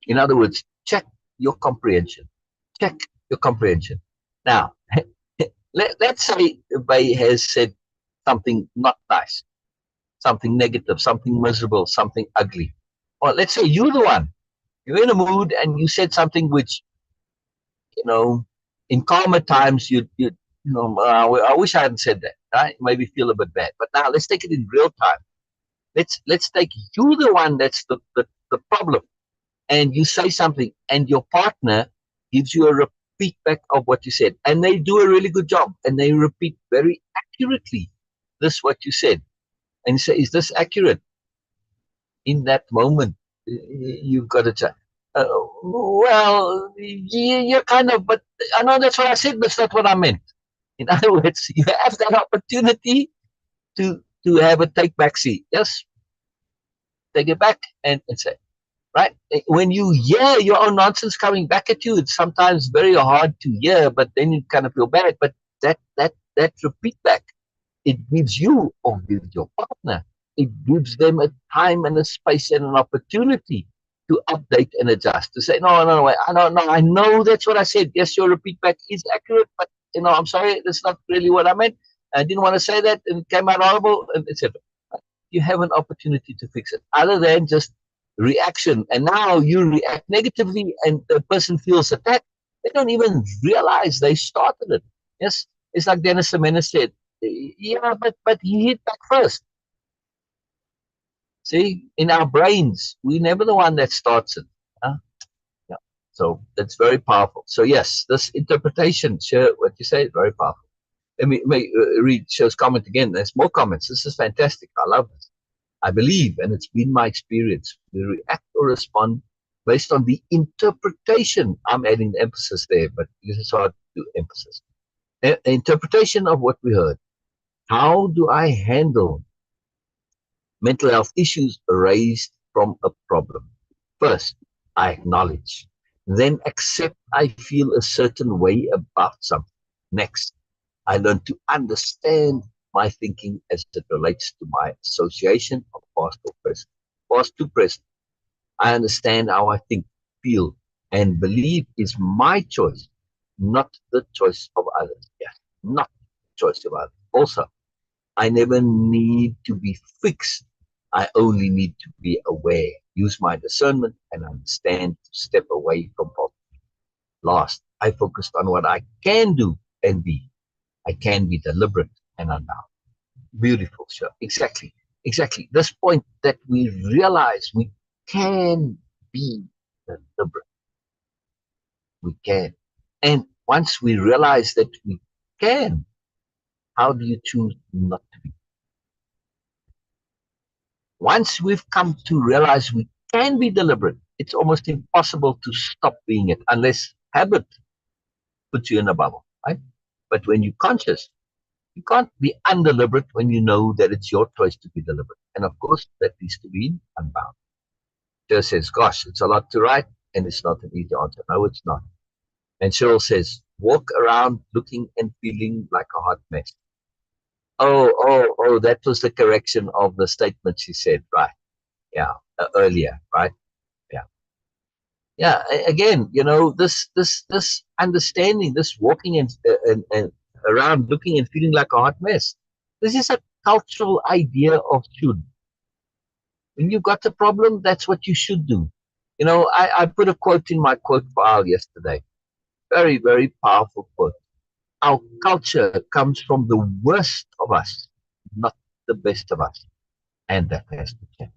In other words, check your comprehension. Check your comprehension. Now, let's say Bay has said something not nice, something negative, something miserable, something ugly. Or let's say you're the one. You're in a mood and you said something which, you know, in calmer times, I wish I hadn't said that. Right? Maybe feel a bit bad. But now let's take it in real time. Let's take you the one that's the problem, and you say something, and your partner gives you a repeat back of what you said, and they do a really good job, and they repeat very accurately this what you said, and you say, "Is this accurate?" In that moment, you've got to say, "Well, you're kind of, but I know that's what I said, but that's not what I meant." In other words, you have that opportunity to have a take back seat. Yes, take it back and say, right? When you hear your own nonsense coming back at you, it's sometimes very hard to hear, but then you kind of feel bad. But that repeat back, it gives you or gives your partner, it gives them a time and a space and an opportunity to update and adjust. To say, no, wait, I know that's what I said. Yes, your repeat back is accurate, but I'm sorry, that's not really what I meant. I didn't want to say that, and it came out horrible, and etc. You have an opportunity to fix it, other than just reaction. And now you react negatively, and the person feels attacked. They don't even realize they started it. Yes, it's like Dennis Semena said. Yeah, but he hit back first. See, in our brains, we're never the one that starts it. Huh? Yeah. So that's very powerful. So yes, this interpretation, Sher, what you say is very powerful. Let me read Sher's comment again. There's more comments. This is fantastic. I love this. I believe, and it's been my experience, we react or respond based on the interpretation. I'm adding the emphasis there, but this is hard to do emphasis. Interpretation of what we heard. How do I handle mental health issues raised from a problem? First, I acknowledge. Then accept I feel a certain way about something. Next, I learn to understand my thinking as it relates to my association of past or present. Past to present. I understand how I think, feel, and believe is my choice, not the choice of others. Yes, not the choice of others. Also, I never need to be fixed. I only need to be aware, use my discernment, and understand to step away from fault. Last, I focused on what I can do and be. I can be deliberate and unbound. Beautiful, sure. Exactly. Exactly. This point that we realize we can be deliberate. We can. And once we realize that we can, how do you choose not to be? Once we've come to realize we can be deliberate, it's almost impossible to stop being it unless habit puts you in a bubble, right? But when you're conscious, you can't be undeliberate when you know that it's your choice to be deliberate. And of course, that needs to be unbound. Joe says, gosh, it's a lot to write and it's not an easy answer. No, it's not. And Cheryl says, walk around looking and feeling like a hot mess. Oh, that was the correction of the statement she said, right? Yeah, earlier, right? Yeah. Yeah, again, this understanding, this walking and around looking and feeling like a hot mess. This is a cultural idea of should. When you've got a problem, that's what you should do. I put a quote in my quote file yesterday. Very, very powerful quote. Our culture comes from the worst of us, not the best of us. And that has to change.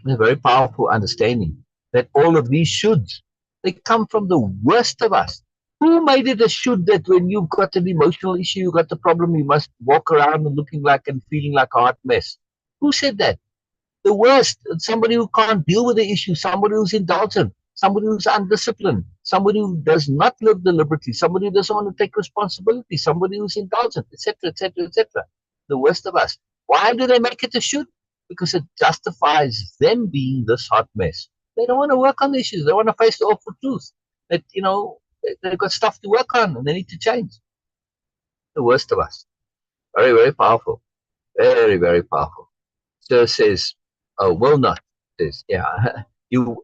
A very powerful understanding that all of these shoulds, they come from the worst of us. Who made it a should that when you've got an emotional issue, you've got a problem, you must walk around and looking like and feeling like a hot mess? Who said that? The worst, somebody who can't deal with the issue, somebody who's indulgent, somebody who's undisciplined, somebody who does not live deliberately, somebody who doesn't want to take responsibility, somebody who's indulgent, etc., etc., etc. The worst of us. Why do they make it a should? Because it justifies them being this hot mess. They don't want to work on the issues. They want to face the awful truth that, they've got stuff to work on and they need to change. The worst of us. Very, very powerful. Very, very powerful. So says, oh, will not. Says, yeah. Yeah.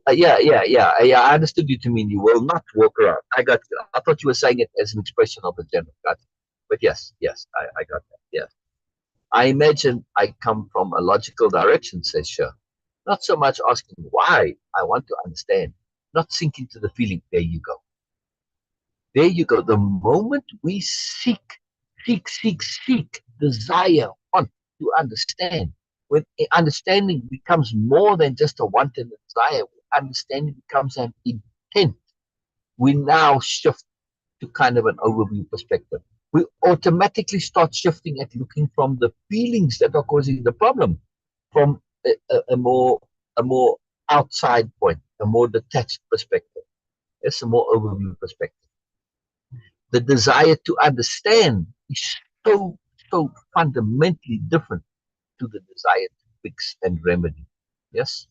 I understood you to mean you will not walk around. I got you. I thought you were saying it as an expression of the general. Got you. But yes, I got that. Yes. I imagine I come from a logical direction, says Sher. Not so much asking why, I want to understand. Not sinking to the feeling. There you go. There you go. The moment we seek, desire, want to understand, when understanding becomes more than just a want and a desire, understanding becomes an intent. We now shift to kind of an overview perspective. We automatically start shifting at looking from the feelings that are causing the problem from a more outside point, a more detached perspective. It's a more overview perspective. The desire to understand is so fundamentally different to the desire to fix and remedy. Yes?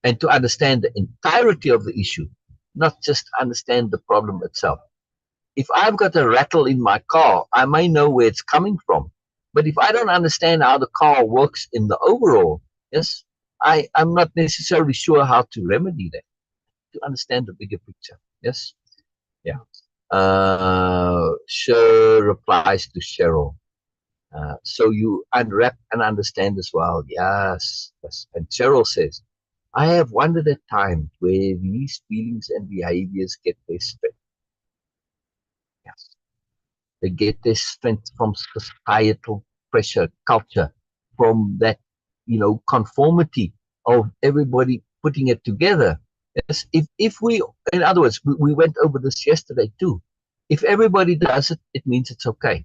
And to understand the entirety of the issue, not just understand the problem itself. If I've got a rattle in my car, I may know where it's coming from. But if I don't understand how the car works in the overall, yes, I'm not necessarily sure how to remedy that, to understand the bigger picture. Yes? Yeah. Sher replies to Cheryl. So you unwrap and understand as well. Yes. And Cheryl says, I have wondered at times where these feelings and behaviors get their strength. Yes. They get their strength from societal pressure, culture, from that, conformity of everybody putting it together. Yes. If we, in other words, we went over this yesterday too. If everybody does it, it means it's okay.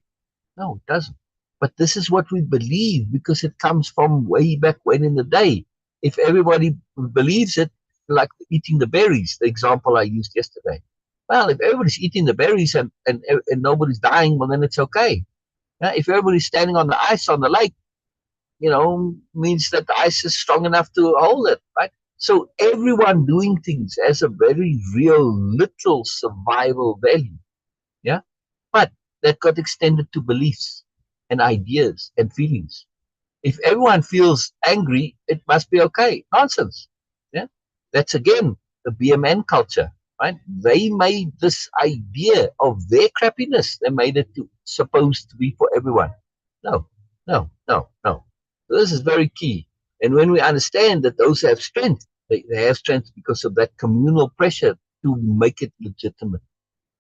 No, it doesn't. But this is what we believe because it comes from way back when in the day. If everybody believes it, like eating the berries, the example I used yesterday. Well, if everybody's eating the berries and nobody's dying, well, then it's okay. Yeah, if everybody's standing on the ice on the lake, means that the ice is strong enough to hold it, right? So everyone doing things has a very real, literal survival value. Yeah. But that got extended to beliefs and ideas and feelings. If everyone feels angry, it must be okay. Nonsense. Yeah. That's again the BMN culture, right? They made this idea of their crappiness, they made it supposed to be for everyone. No, no. This is very key. And when we understand that those have strength, they have strength because of that communal pressure to make it legitimate.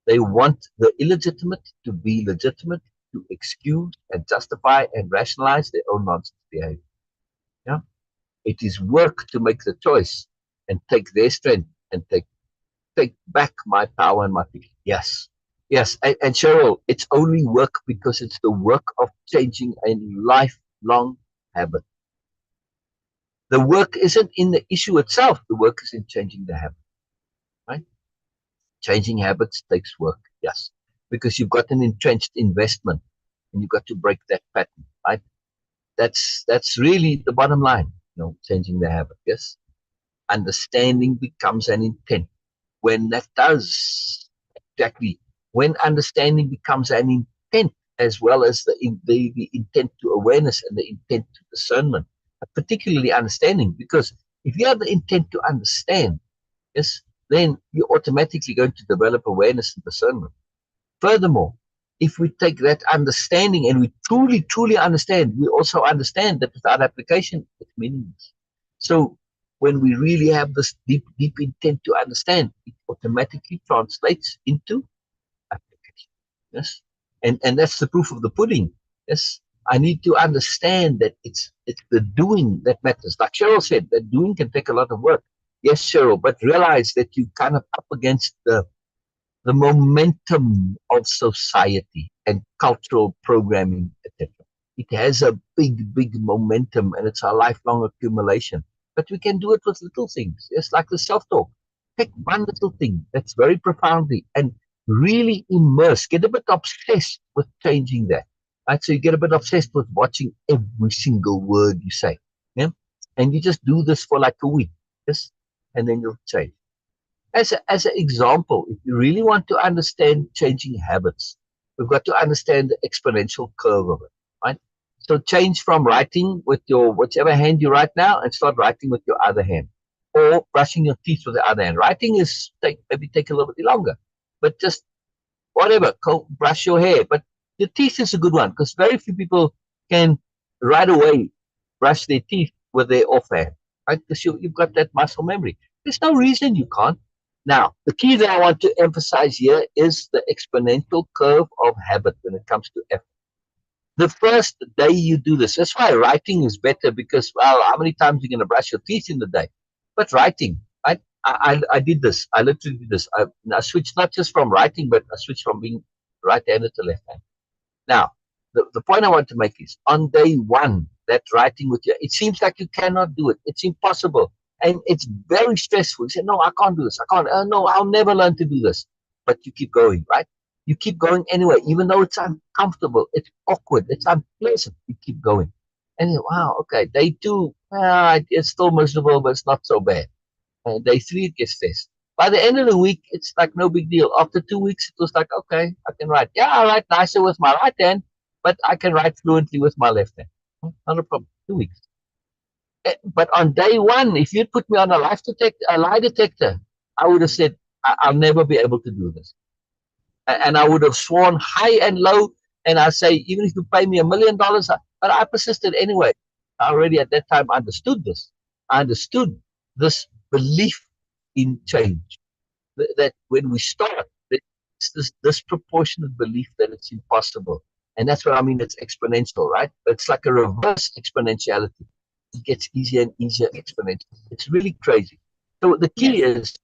They want the illegitimate to be legitimate, to excuse and justify and rationalize their own nonsense behavior. Yeah? It is work to make the choice and take their strength and take back my power and my feeling. Yes. And Cheryl, it's only work because it's the work of changing a lifelong habit. The work isn't in the issue itself. The work is in changing the habit, right? Changing habits takes work, yes, because you've got an entrenched investment and you've got to break that pattern, right? That's really the bottom line, changing the habit, yes. Understanding becomes an intent. When that does, exactly, when understanding becomes an intent as well as the intent to awareness and the intent to discernment, particularly understanding, because if you have the intent to understand, yes, then you're automatically going to develop awareness and discernment. Furthermore, if we take that understanding and we truly understand, we also understand that without application, it's meaningless. So when we really have this deep intent to understand, it automatically translates into application. Yes. And that's the proof of the pudding. Yes. I need to understand that it's the doing that matters. Like Cheryl said, that doing can take a lot of work. Yes, Cheryl, but realize that you kind of up against the momentum of society and cultural programming, etc. It has a big momentum and it's a lifelong accumulation. But we can do it with little things. It's like the self-talk. Take one little thing that's very profoundly and really immerse, get a bit obsessed with changing that. Right? So you get a bit obsessed with watching every single word you say. Yeah? And you just do this for like a week. Yes? And then you'll change. As an example, if you really want to understand changing habits, we've got to understand the exponential curve of it, right? So change from writing with your whichever hand you write now and start writing with your other hand. or brushing your teeth with the other hand. Writing is maybe take a little bit longer, but just whatever, brush your hair. But the teeth is a good one because very few people can right away brush their teeth with their offhand, right? Because you've got that muscle memory. There's no reason you can't. Now, the key that I want to emphasize here is the exponential curve of habit when it comes to effort. The first day you do this, that's why writing is better because, well, how many times are you going to brush your teeth in the day? But writing, I did this. I literally did this. I switched not just from writing, but I switched from being right-handed to left-handed. Now, the point I want to make is on day one, that writing with you, it seems like you cannot do it. It's impossible. And it's very stressful. You say, no, I can't do this. I can't. No, I'll never learn to do this. But you keep going, right? You keep going anyway, even though it's uncomfortable, it's awkward, it's unpleasant. You keep going. And wow, okay, day two, it's still miserable, but it's not so bad. Day three, it gets stressed. By the end of the week, it's like no big deal. After 2 weeks, it was like, okay, I can write. Yeah, I write nicer with my right hand, but I can write fluently with my left hand. Not a problem. 2 weeks. But on day one, if you'd put me on a lie detector, I would have said, I'll never be able to do this. And I would have sworn high and low, and I say, even if you pay me $1 million, but I persisted anyway. I already at that time understood this. I understood this belief in change. That when we start, it's this disproportionate belief that it's impossible. And that's what I mean, it's exponential, right? It's like a reverse exponentiality. It gets easier and easier exponential. It's really crazy. So the key is,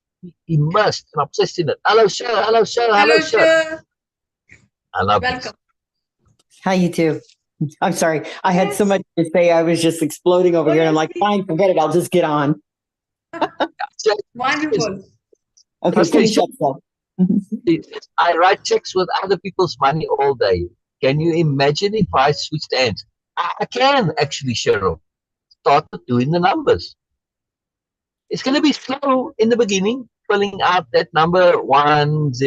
he must, and I'm obsessed in it. Hello, Sher. Hello, Sher. Hello, Sher. I love Welcome. this. How you too? I'm sorry. I had so much to say. I was just exploding over here. And I'm like, fine, forget it. I'll just get on. Wonderful. Okay, finish up. I write checks with other people's money all day. Can you imagine if I switched hands? I can actually, Cheryl. Start doing the numbers. It's going to be slow in the beginning, filling out that number 1000000.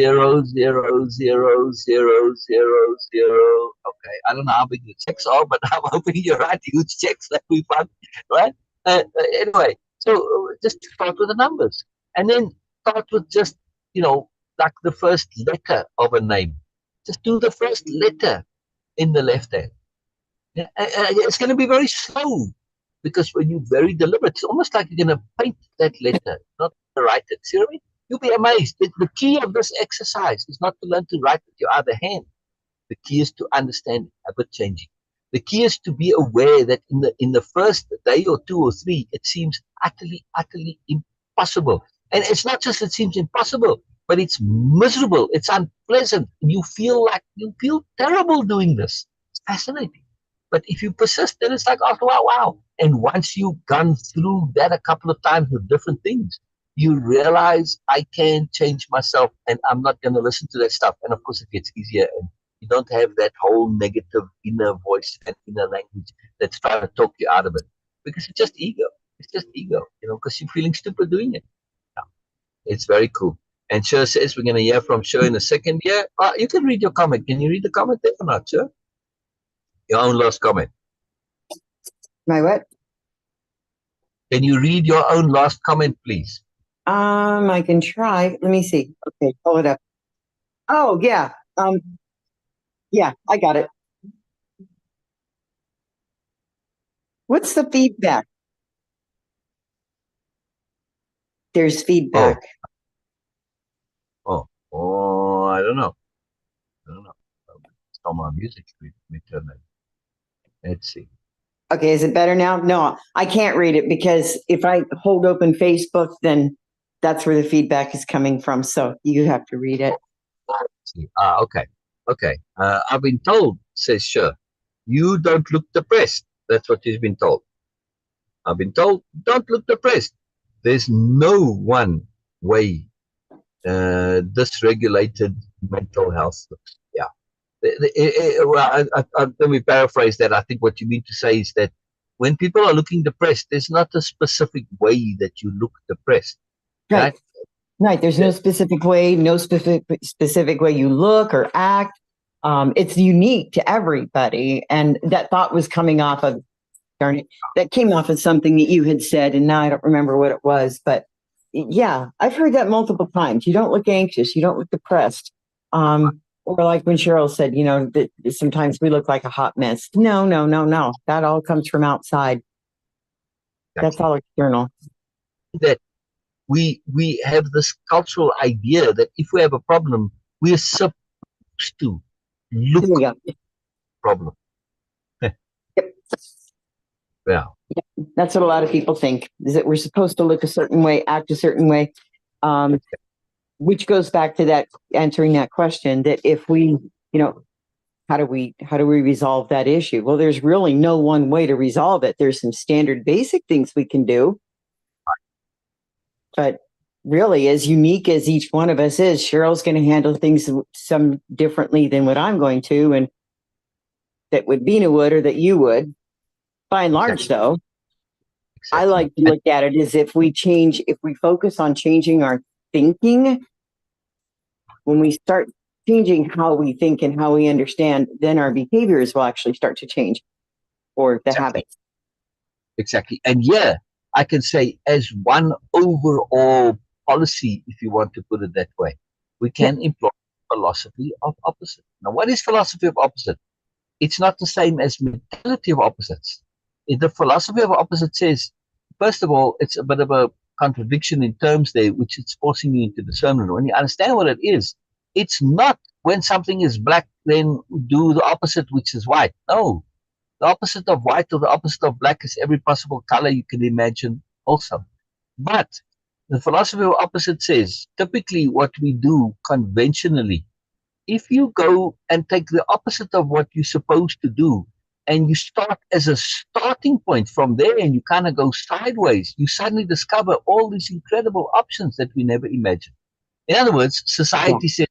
Okay, I don't know how big the checks are, but I'm hoping you're right. Huge checks that we fund, right? Anyway, so just start with the numbers, and then start with just like the first letter of a name. Just do the first letter in the left hand. It's going to be very slow. Because when you're very deliberate, it's almost like you're going to paint that letter, not to write it. See what I mean? You'll be amazed. The key of this exercise is not to learn to write with your other hand. The key is to understand habit changing. The key is to be aware that in the first day or 2 or 3, it seems utterly, utterly impossible. And it's not just it seems impossible, but it's miserable. It's unpleasant. You feel terrible doing this. It's fascinating. But if you persist, then it's like, oh, wow. And once you've gone through that a couple of times with different things, you realize I can change myself and I'm not going to listen to that stuff. And of course, it gets easier and you don't have that whole negative inner voice and inner language that's trying to talk you out of it. Because it's just ego. It's just ego, because you're feeling stupid doing it. Yeah. It's very cool. And Sher says we're going to hear from Sher in a second here. You can read your comment. Can you read the comment there or not, Sher? Your own last comment. My what? Can you read your own last comment, please? I can try. Let me see. Okay, pull it up. Oh, yeah. Yeah, I got it. What's the feedback? There's feedback. Oh, I don't know. It's on my music. Let me turn that. Let's see. Okay, is it better now? No, I can't read it because if I hold open Facebook, then that's where the feedback is coming from. So you have to read it. Okay. I've been told, says Sher, you don't look depressed. That's what he's been told. I've been told, don't look depressed. There's no one way dysregulated mental health looks. Yeah. Let me paraphrase that. I think what you mean to say is that when people are looking depressed, there's not a specific way that you look depressed. Right. Right. There's no specific way, no specific way you look or act. It's unique to everybody. And that thought was coming off of Darn it. That came off of something that you had said, and now I don't remember what it was. But yeah, I've heard that multiple times. You don't look anxious. You don't look depressed. Or like when Cheryl said, that sometimes we look like a hot mess. No, no, no, no. That all comes from outside. That's all external. That we have this cultural idea that if we have a problem, we are supposed to look at the problem. Yep. Yeah. That's what a lot of people think, is that we're supposed to look a certain way, act a certain way, which goes back to that answering that question, that if we, how do we resolve that issue? Well, there's really no one way to resolve it. There's some standard basic things we can do. But really, as unique as each one of us is, Cheryl's going to handle things some differently than what I'm going to, and that would Beena would, or that you would. By and large, though, I like to look at it as if we focus on changing our thinking, when we start changing how we think and how we understand, then our behaviors will actually start to change, or the habits. Exactly. And yeah, I can say as one overall policy, if you want to put it that way, we can employ philosophy of opposite. Now, what is philosophy of opposite? It's not the same as mentality of opposites. The philosophy of opposite says, first of all, it's a bit of a contradiction in terms there, which it's forcing you into discernment. When you understand what it is, it's not when something is black, then do the opposite, which is white. No, the opposite of white or the opposite of black is every possible color you can imagine also. But the philosophy of opposite says, typically what we do conventionally, if you go and take the opposite of what you're supposed to do, and you start as a starting point from there, and you kind of go sideways, you suddenly discover all these incredible options that we never imagined. In other words, society says,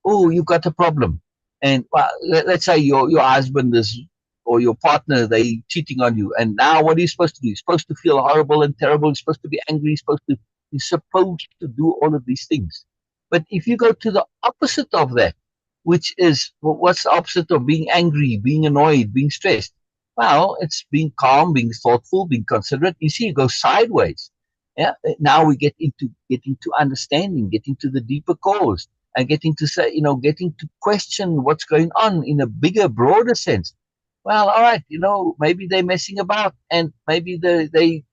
oh, you've got a problem. And let's say your husband is, or your partner, they cheating on you. And now what are you supposed to do? You're supposed to feel horrible and terrible. You're supposed to be angry. You're supposed to do all of these things. But if you go to the opposite of that, which is, well, what's the opposite of being angry, being annoyed, being stressed? Well, it's being calm, being thoughtful, being considerate. You see, it goes sideways. Yeah. Now we getting to understanding, getting to the deeper cause, and getting to say, getting to question what's going on in a bigger, broader sense. Well, all right, maybe they're messing about, and maybe they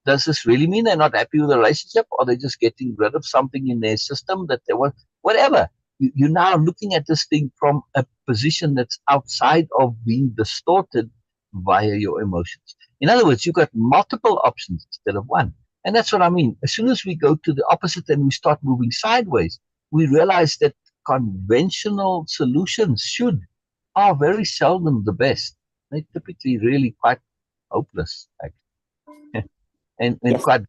does this really mean they're not happy with the relationship, or they're just getting rid of something in their system that they want? Whatever. You're now looking at this thing from a position that's outside of being distorted via your emotions. In other words, you've got multiple options instead of one. And that's what I mean. As soon as we go to the opposite and we start moving sideways, we realize that conventional solutions are very seldom the best. They're typically really quite hopeless, actually. and quite.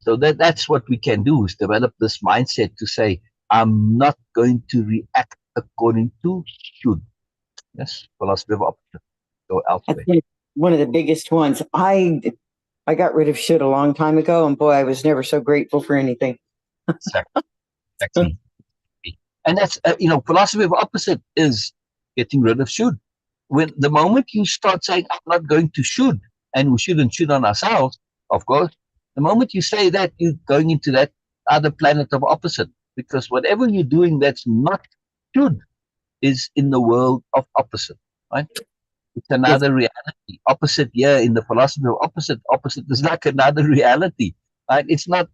So that's what we can do, is develop this mindset to say, I'm not going to react according to should. Yes, philosophy of opposite. Go elsewhere. That's one of the biggest ones. I got rid of should a long time ago, and boy, I was never so grateful for anything. Exactly. And that's, philosophy of opposite is getting rid of should. When the moment you start saying, I'm not going to should, and we shouldn't should on ourselves, of course, the moment you say that, you're going into that other planet of opposite, because whatever you're doing that's not should is in the world of opposite, right? It's another reality. Opposite here in the philosophy of opposite is like another reality, right? It's not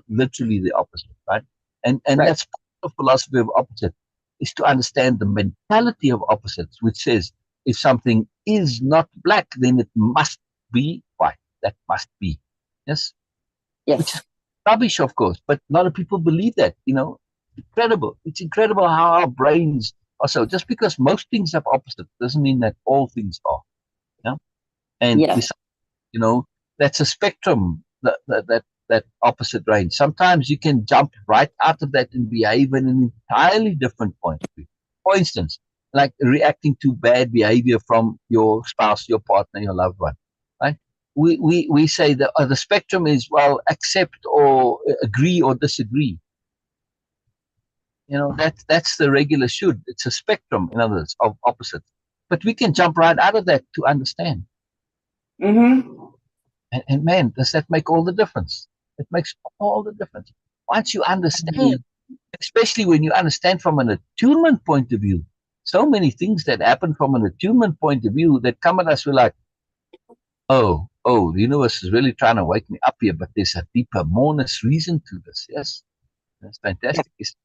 literally the opposite, right? And that's part of philosophy of opposite, is to understand the mentality of opposites, which says if something is not black, then it must be white. That must be. Yes? Which is rubbish, of course, but a lot of people believe that, incredible. It's incredible how our brains are so. Just because most things have opposite doesn't mean that all things are. And that's a spectrum, that opposite range. Sometimes you can jump right out of that and behave in an entirely different point of view. For instance, like reacting to bad behavior from your spouse, your partner, your loved one, right? We say that the spectrum is, well, accept or agree or disagree. That's the regular should. It's a spectrum, in other words, of opposites. But we can jump right out of that to understand. Mm-hmm. And man, does that make all the difference? It makes all the difference. Once you understand, especially when you understand from an attunement point of view, so many things that happen from an attunement point of view that come at us, we're like, oh, the universe is really trying to wake me up here, but there's a deeper, moreness reason to this. Yes, that's fantastic. It's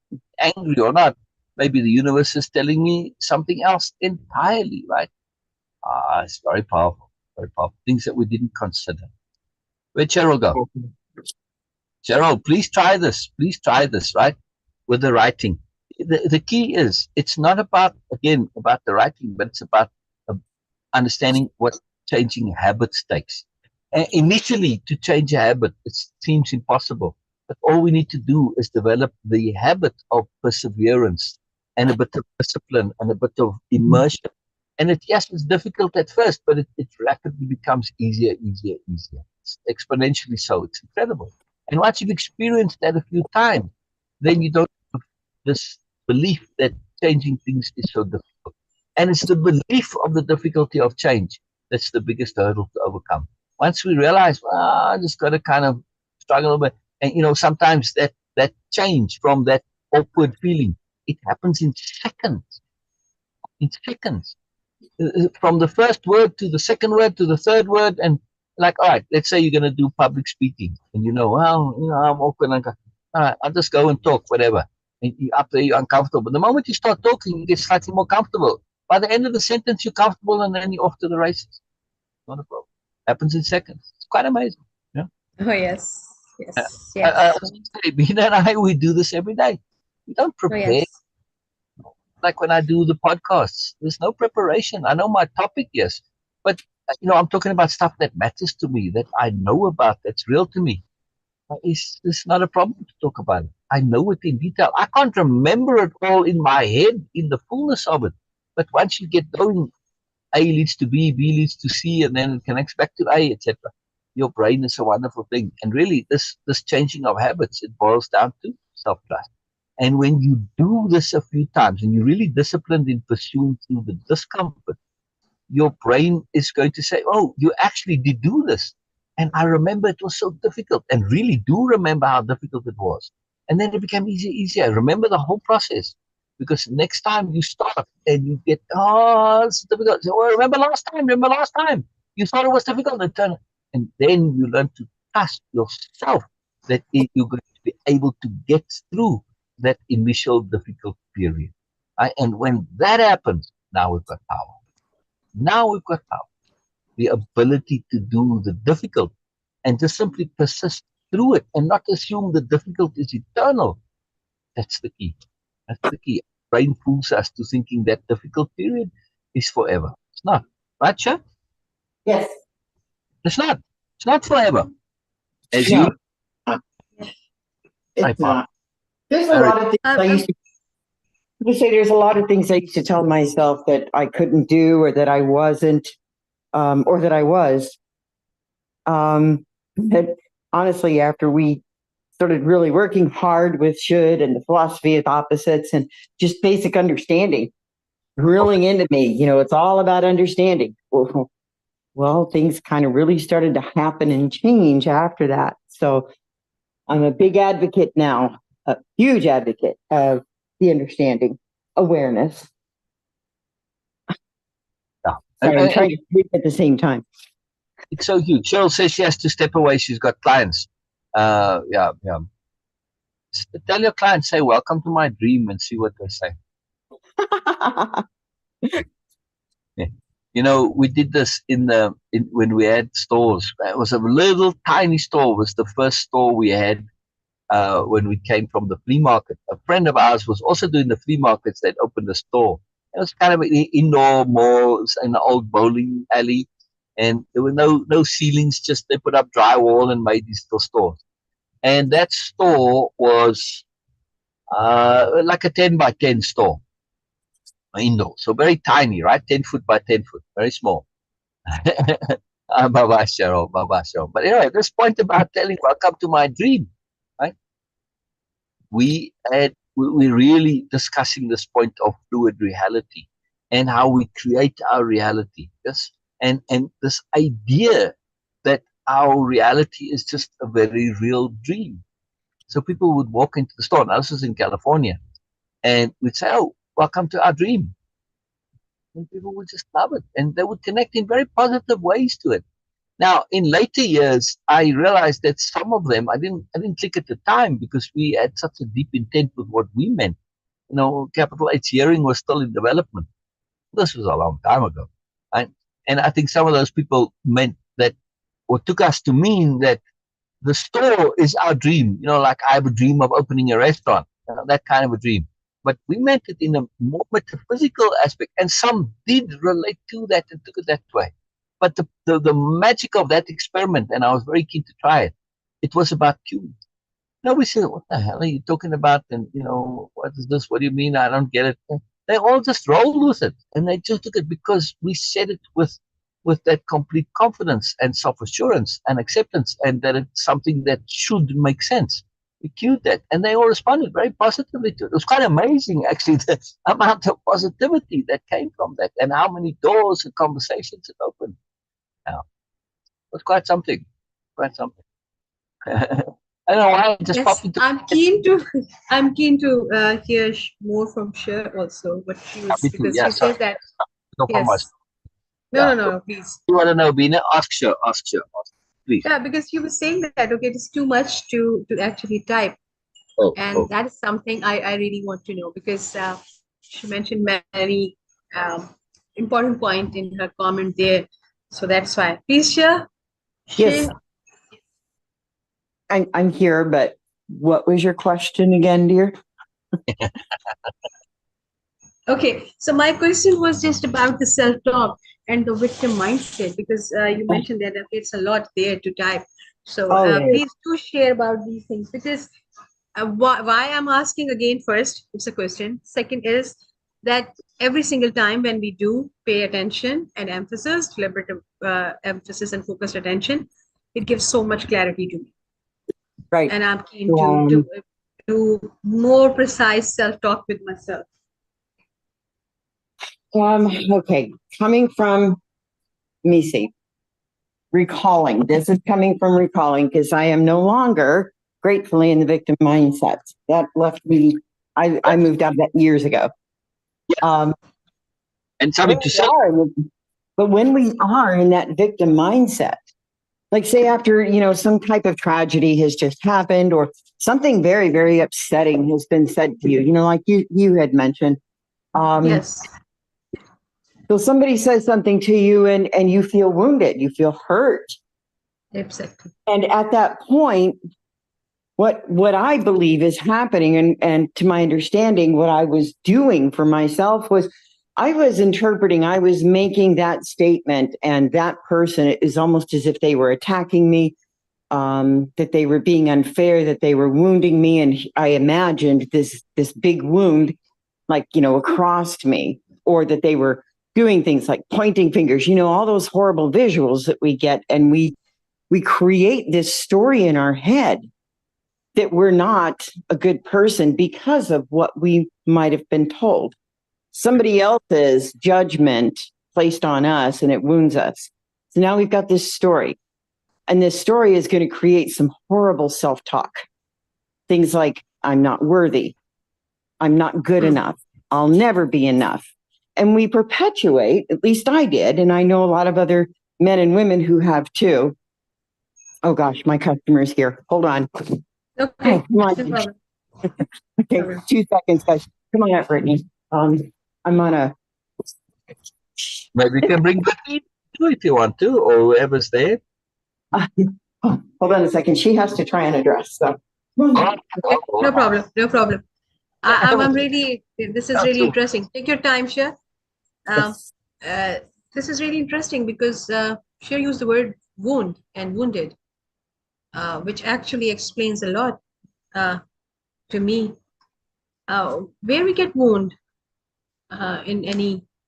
angry or not, maybe the universe is telling me something else entirely, right? It's very powerful, very powerful. Things that we didn't consider. Where'd Cheryl go? Cheryl, please try this. Please try this, right? With the writing. The key is, it's not about, again, about the writing, but it's about uh, understanding what changing habits takes. Initially, to change a habit, it seems impossible. But all we need to do is develop the habit of perseverance and a bit of discipline and a bit of immersion. And yes, it's difficult at first, but it rapidly becomes easier, easier, easier. It's exponentially so. It's incredible. And once you've experienced that a few times, then you don't have this belief that changing things is so difficult. And it's the belief of the difficulty of change that's the biggest hurdle to overcome. Once we realize, I just got to kind of struggle a bit. And, sometimes that change from that awkward feeling, it happens in seconds. In seconds. From the first word to the second word to the third word. And like, all right, let's say you're going to do public speaking. And I'm awkward. All right, I'll just go and talk, whatever. And up there, you're uncomfortable. But the moment you start talking, you get slightly more comfortable. By the end of the sentence, you're comfortable, and then you're off to the races. Not a problem. Happens in seconds. It's quite amazing. Yeah. Oh, yes. Uh, Yes. I Yes. was say, Beena and I, we do this every day. We don't Oh, prepare. yes. Like when I do the podcasts, there's no preparation. I know my topic, yes, but I'm talking about stuff that matters to me, that I know about, that's real to me. It's not a problem to talk about it. I know it in detail. I can't remember it all in my head in the fullness of it, but once you get going, A leads to B, B leads to C, and then it connects back to A, etc. Your brain is a wonderful thing, and really, this changing of habits, it boils down to self-trust. And when you do this a few times and you're really disciplined in pursuing through the discomfort, your brain is going to say, oh, you actually did do this. And I remember it was so difficult, and really do remember how difficult it was. And then it became easier, easier. Remember the whole process. Because next time you start and you get, it's difficult. So, remember last time. You thought it was difficult. And then you learn to trust yourself that you're going to be able to get through that initial difficult period. Right? And when that happens, now we've got power. Now we've got power. The ability to do the difficult and just simply persist through it and not assume the difficult is eternal. That's the key. That's the key. Brain fools us to thinking that difficult period is forever. It's not. Right, Sher? Yes. It's not. It's not forever. As No, you, it's not. There's a very, lot of things Um, I um, used to say. There's a lot of things I used to tell myself that I couldn't do, or that I wasn't, or that I was. That honestly, after we started really working hard with should and the philosophy of opposites and just basic understanding, drilling into me, it's all about understanding. Well, things kind of really started to happen and change after that. So I'm a big advocate now, a huge advocate of the understanding, awareness. yeah. Sorry, I'm trying to speak at the same time. It's so huge. Cheryl says she has to step away. She's got clients. Yeah. Tell your clients, say, welcome to my dream, and see what they say. Yeah. We did this when we had stores. It was a little tiny store. It was the first store we had when we came from the flea market. A friend of ours was also doing the flea markets. They'd opened a store. It was kind of an indoor mall in an old bowling alley, and there were no ceilings. Just they put up drywall and made these little stores. And that store was like a 10 by 10 store, indoor. So very tiny, right? 10 foot by 10 foot, very small. Baba Cheryl. But anyway, this point about telling welcome to my dream, right? We're really discussing this point of fluid reality and how we create our reality. Yes. and this idea that our reality is just a very real dream. So people would walk into the store. Now this is in California, and we'd say, "Oh, welcome to our dream," and people would just love it, and they would connect in very positive ways to it. Now, in later years, I realized that some of them I didn't click at the time because we had such a deep intent with what we meant. Capital H hearing was still in development. This was a long time ago. And, and I think some of those people meant that, or took us to mean that the store is our dream. Like I have a dream of opening a restaurant, that kind of a dream. But we meant it in a more metaphysical aspect. And some did relate to that and took it that way. But the magic of that experiment, and I was very keen to try it, it was about cues. We said, what the hell are you talking about? And, what is this? What do you mean? I don't get it. They all just rolled with it. And they just took it because we said it with that complete confidence and self-assurance and acceptance, and that it's something that should make sense. We cued that. And they all responded very positively to it. It was quite amazing, actually, the amount of positivity that came from that and how many doors and conversations it opened. Now, it was quite something. Quite something. I don't know why I just popped into. I'm keen to hear more from Sher also. What she was, because Yeah, she says that. No problem. Yes. No, please. You want to know, Beena? Ask Sher, please. Yeah, because you were saying that, okay, it's too much to actually type. And that is something I really want to know, because she mentioned many important point in her comment there. So that's why. Please, Sher. Yes. I'm here, but what was your question again, dear? Okay, so my question was just about the self-talk and the victim mindset, because you mentioned that it's a lot there to type. So please do share about these things, because why I'm asking again, first, it's a question. Second is that every single time when we do pay attention and emphasis, deliberative emphasis and focused attention, it gives so much clarity to me. Right. And I'm keen to do more precise self-talk with myself. Okay, coming from Misi, recalling. This is coming from recalling, because I am no longer gratefully in the victim mindset. That left me. I moved out of that years ago. And something to say. But when we are in that victim mindset, like say after some type of tragedy has just happened, or something very, very upsetting has been said to you, like you had mentioned. Yes. So somebody says something to you and you feel wounded, you feel hurt. Exactly. And at that point, what I believe is happening, and to my understanding, what I was doing for myself was I was interpreting, I was making that statement, and that person, it is almost as if they were attacking me, that they were being unfair, that they were wounding me. And I imagined this big wound, like, across me, or that they were doing things like pointing fingers, all those horrible visuals that we get. And we create this story in our head that we're not a good person because of what we might have been told. Somebody else's judgment placed on us, and it wounds us. So now we've got this story, and this story is going to create some horrible self-talk. Things like, I'm not worthy. I'm not good enough. I'll never be enough. And we perpetuate, at least I did, and I know a lot of other men and women who have too. Oh gosh, my customer's here. Hold on. Okay. Come on. Okay, 2 seconds, guys. Come on up, Brittany. I'm on a. Maybe you can bring Brittany too if you want to, or whoever's there. Hold on a second. She has to try on a dress. So. Okay. No problem. I'm really. This is really interesting. Take your time, Sher. This is really interesting because Sher used the word wound and wounded, which actually explains a lot to me. Where we get wound in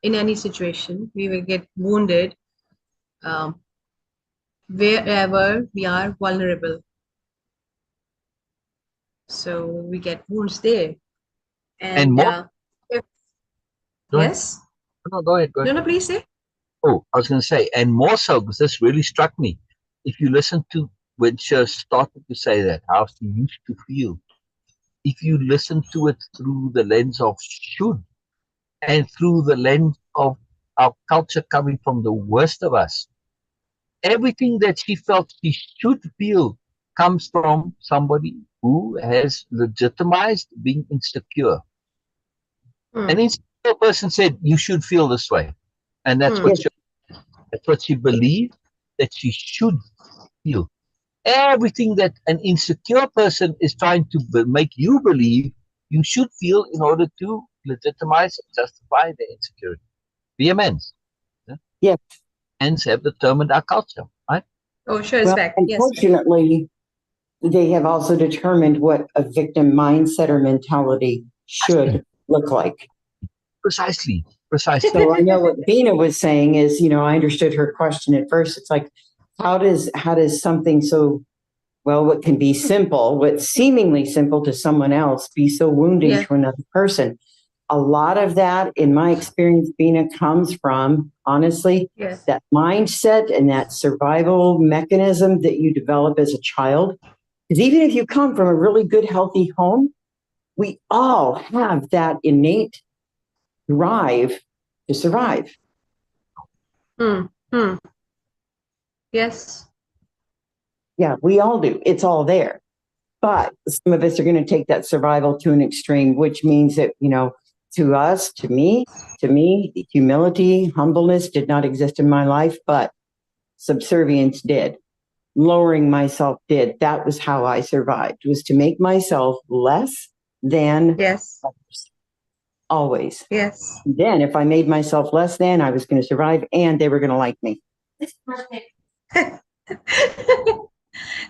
any situation, we will get wounded wherever we are vulnerable. So we get wounds there. And more? yes. No, go ahead. No, please say. Oh, I was going to say, and more so, because this really struck me. If you listen to when Sher started to say that, how she used to feel, if you listen to it through the lens of should and through the lens of our culture coming from the worst of us, everything that she felt she should feel comes from somebody who has legitimized being insecure. An insecure person said, you should feel this way. And that's what Yes. that's what she believed that she should feel. Everything that an insecure person is trying to make you believe you should feel in order to legitimize and justify their insecurity. Be amends. Yeah? Yes. Ends have determined our culture, right? Oh, sure, it's Well, back. Yes. unfortunately, they have also determined what a victim mindset or mentality should look like. Precisely. So I know what Beena was saying is, I understood her question at first. It's like, how does something so, well, what can be simple, what's seemingly simple to someone else, be so wounding Yeah. to another person? A lot of that, in my experience, Beena, comes from, honestly, Yes. that mindset and that survival mechanism that you develop as a child. Because even if you come from a really good, healthy home, we all have that innate drive to survive. Yes. Yeah, we all do. It's all there. But some of us are going to take that survival to an extreme, which means that, to us, to me, humility, humbleness did not exist in my life, but subservience did. Lowering myself did. That was how I survived, was to make myself less than Yes. others. Always. Yes. Then if I made myself less than, I was going to survive and they were going to like me.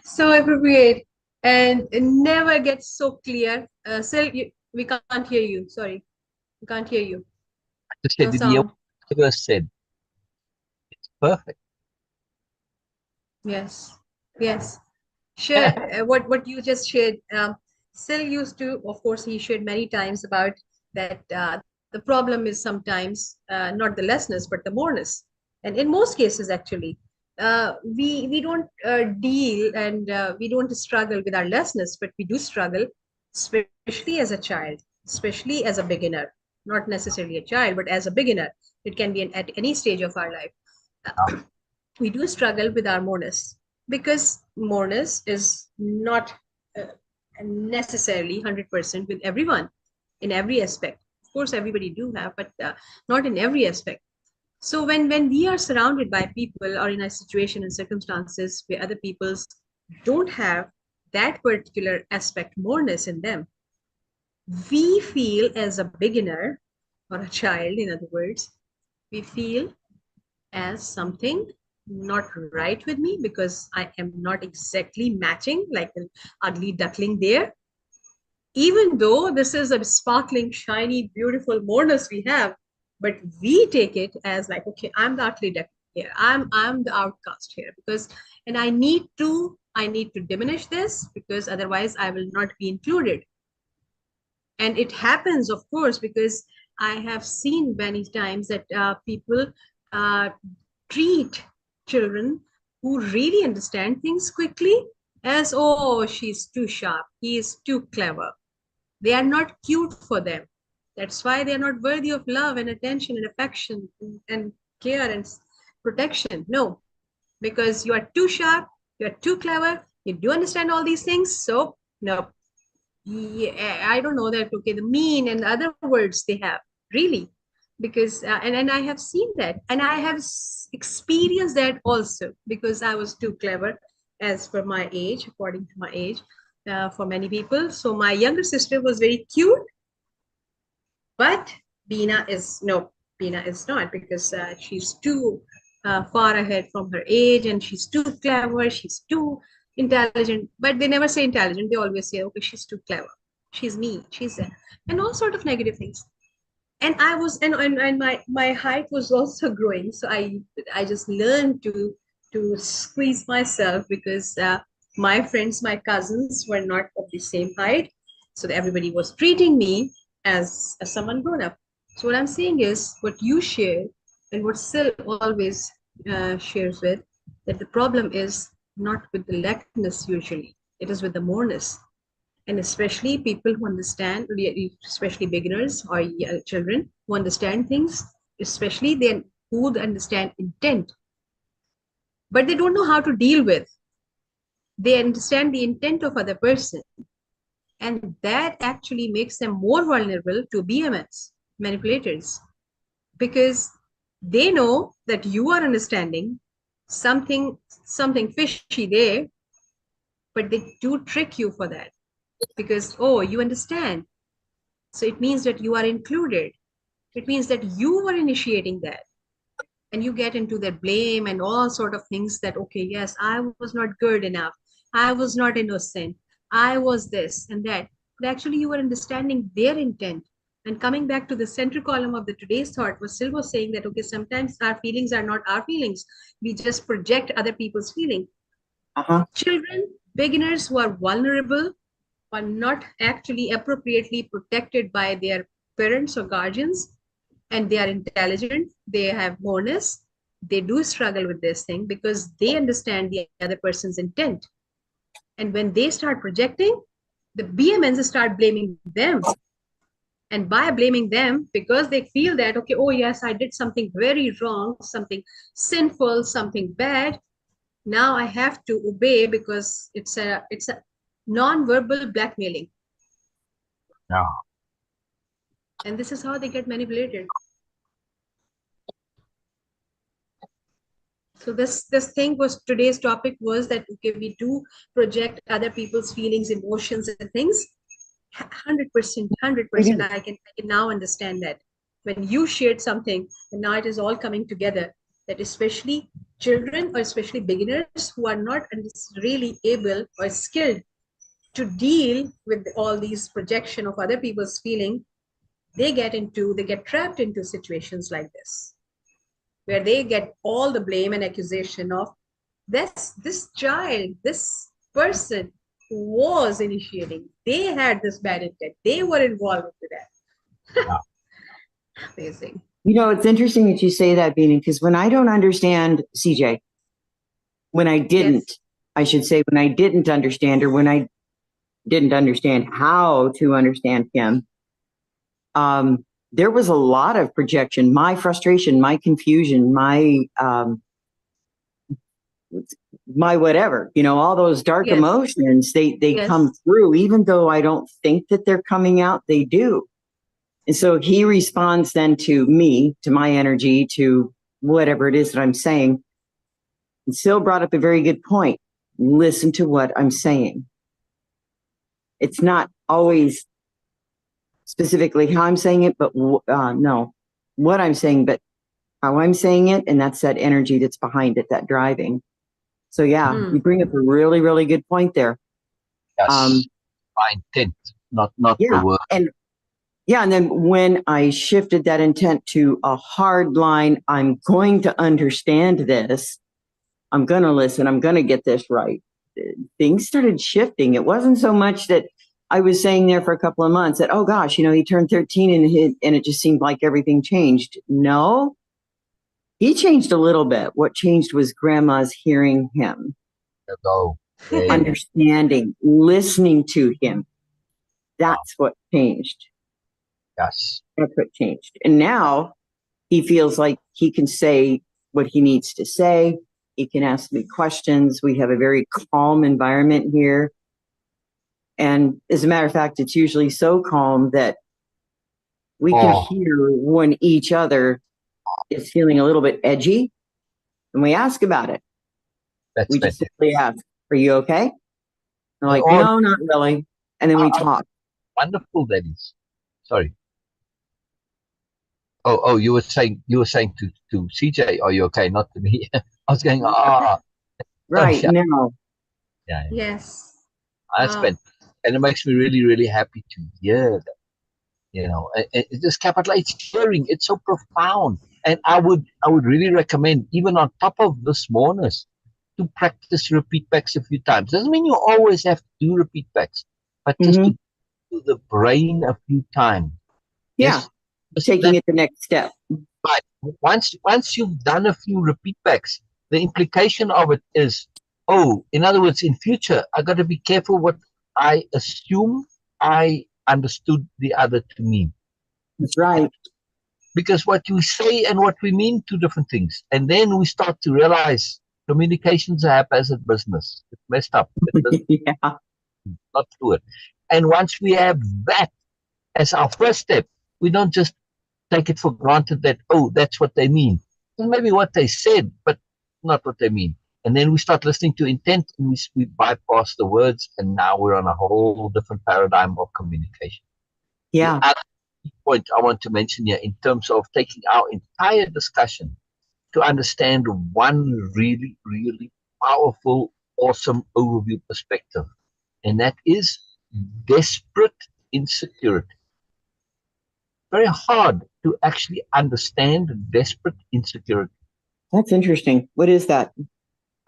So appropriate and it never gets so clear. Syl, we can't hear you. Sorry, we can't hear you. I just said, No did you sound. ever said it's perfect? Yes. Yes. Sure. What you just shared. Syl used to, of course, he shared many times about that. The problem is sometimes not the lessness, but the moreness. And in most cases, actually, we don't deal and we don't struggle with our lessness, but we do struggle, especially as a child, especially as a beginner. Not necessarily a child, but as a beginner, it can be at any stage of our life. We do struggle with our moreness because moreness is not uh, necessarily 100% with everyone in every aspect. Of course, everybody do have, but not in every aspect. So when we are surrounded by people or in a situation and circumstances where other people's don't have that particular aspect moreness in them, we feel as a beginner or a child, in other words, we feel as something not right with me because I am not exactly matching like an ugly duckling there. Even though this is a sparkling, shiny, beautiful moreness we have, but we take it as like, okay, I'm the ugly duckling here. I'm the outcast here because, and I need to diminish this because otherwise I will not be included. And it happens, of course, because I have seen many times that people uh, treat children who really understand things quickly as, oh, she's too sharp, he is too clever. They are not cute for them. That's why they are not worthy of love and attention and affection and care and protection. No, because you are too sharp, you are too clever, you do understand all these things. So, no, yeah, I don't know that. Okay, the mean and the other words they have really, because and I have seen that, and I have experienced that also because I was too clever as per my age, according to my age, for many people. So my younger sister was very cute, but Beena is no, Beena is not because she's too far ahead from her age, and she's too clever, she's too intelligent. But they never say intelligent; they always say, "Okay, she's too clever, she's mean, she's," and all sort of negative things. And I was, and my height was also growing, so I just learned to squeeze myself because my friends, my cousins were not of the same height, so everybody was treating me as someone grown up. So what I'm saying is, what you share And what Syl always shares with, that the problem is not with the lackness usually, it is with the moreness. And especially people who understand, especially beginners or children who understand things, especially then who understand intent, but they don't know how to deal with. They understand the intent of other person, and that actually makes them more vulnerable to BMS manipulators, because they know that you are understanding something fishy there, but they do trick you for that, because oh, you understand, so it means that you are included, it means that you were initiating that, and you get into that blame and all sort of things, that okay, yes, I was not good enough, I was not innocent, I was this and that. But actually you were understanding their intent. And coming back to the central column of the today's thought, was Syl was saying that okay, sometimes our feelings are not our feelings, we just project other people's feeling. Children, beginners who are vulnerable, are not actually appropriately protected by their parents or guardians, and they are intelligent, they have moreness, they do struggle with this thing because they understand the other person's intent. And when they start projecting, the BMNs start blaming them. And by blaming them, because they feel that, okay, oh yes, I did something very wrong, something sinful, something bad, now I have to obey, because it's a non-verbal blackmailing. Yeah. And this is how they get manipulated. So this thing was, today's topic was that okay, we do project other people's feelings, emotions, and things. 100%, 100%. I can now understand that when you shared something, and now it is all coming together. That especially children, or especially beginners who are not really able or skilled to deal with all these projection of other people's feeling, they get trapped into situations like this, where they get all the blame and accusation of this child, this person who was initiating, they had this bad intent, they were involved with that. Yeah. Amazing. You know, it's interesting that you say that, Beena, because when I don't understand CJ, when I didn't, Yes. I should say, when I didn't understand, or when I didn't understand how to understand him, there was a lot of projection, my frustration, my confusion, my whatever, you know, all those dark Yes. emotions, they Yes. come through, even though I don't think that they're coming out, they do. And so he responds then to me, to my energy, to whatever it is that I'm saying. And Syl brought up a very good point. Listen to what I'm saying. It's not always specifically how I'm saying it, but no, what I'm saying, but how I'm saying it. And that's that energy that's behind it, that driving. So yeah, you bring up a really, really good point there. Yes. My intent, not the word. And yeah, and then when I shifted that intent to a hard line, I'm going to understand this. I'm going to listen. I'm going to get this right. Things started shifting. It wasn't so much that I was saying there for a couple of months that, oh gosh, you know, he turned 13 and it just seemed like everything changed. No, he changed a little bit. What changed was grandma's hearing him, understanding, listening to him. That's what changed. Yes. That's what changed. And now he feels like he can say what he needs to say. He can ask me questions. We have a very calm environment here. And as a matter of fact, it's usually so calm that we can hear when each other is feeling a little bit edgy. And we ask about it. We just simply ask, are you okay? They're like, no, not really. And then we talk. Wonderful that is. Sorry. Oh, you were saying to CJ, are you okay? Not to me. I was going, right now. Yeah. Yes. That's been, and it makes me really, really happy to hear that. You know, this capital H hearing, it's so profound. And I would really recommend, even on top of this moreness, to practice repeat backs a few times. Doesn't mean you always have to do repeat backs, but just to do the brain a few times. Yeah. Yes, taking it the next step. Right. Once you've done a few repeat backs, the implication of it is, oh, in other words, in future, I got to be careful what I assume I understood the other to mean. That's right. Because what you say and what we mean, two different things. And then we start to realize communication's a haphazard business. It's messed up. Yeah. Not fluid. And once we have that as our first step, we don't just take it for granted that, oh, that's what they mean. Well, maybe what they said, but not what they mean. And then we start listening to intent and we bypass the words, and now we're on a whole different paradigm of communication. Yeah. The other point I want to mention here in terms of taking our entire discussion to understand one really, really powerful, awesome overview perspective, and that is desperate insecurity. Very hard to actually understand desperate insecurity. That's interesting. What is that?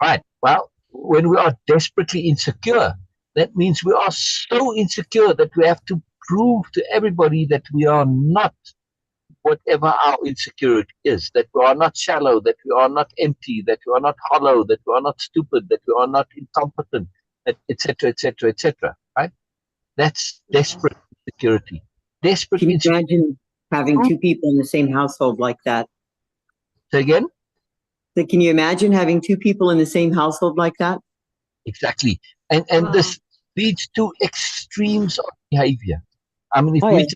Right. Well, when we are desperately insecure, that means we are so insecure that we have to prove to everybody that we are not whatever our insecurity is, that we are not shallow, that we are not empty, that we are not hollow, that we are not stupid, that we are not incompetent, etc., etc., etc. Right? That's desperate insecurity. Desperate Can you insecurity. imagine having two people in the same household like that? Say again? So can you imagine having two people in the same household like that? Exactly. And this leads to extremes of behavior. I mean, if Oh, we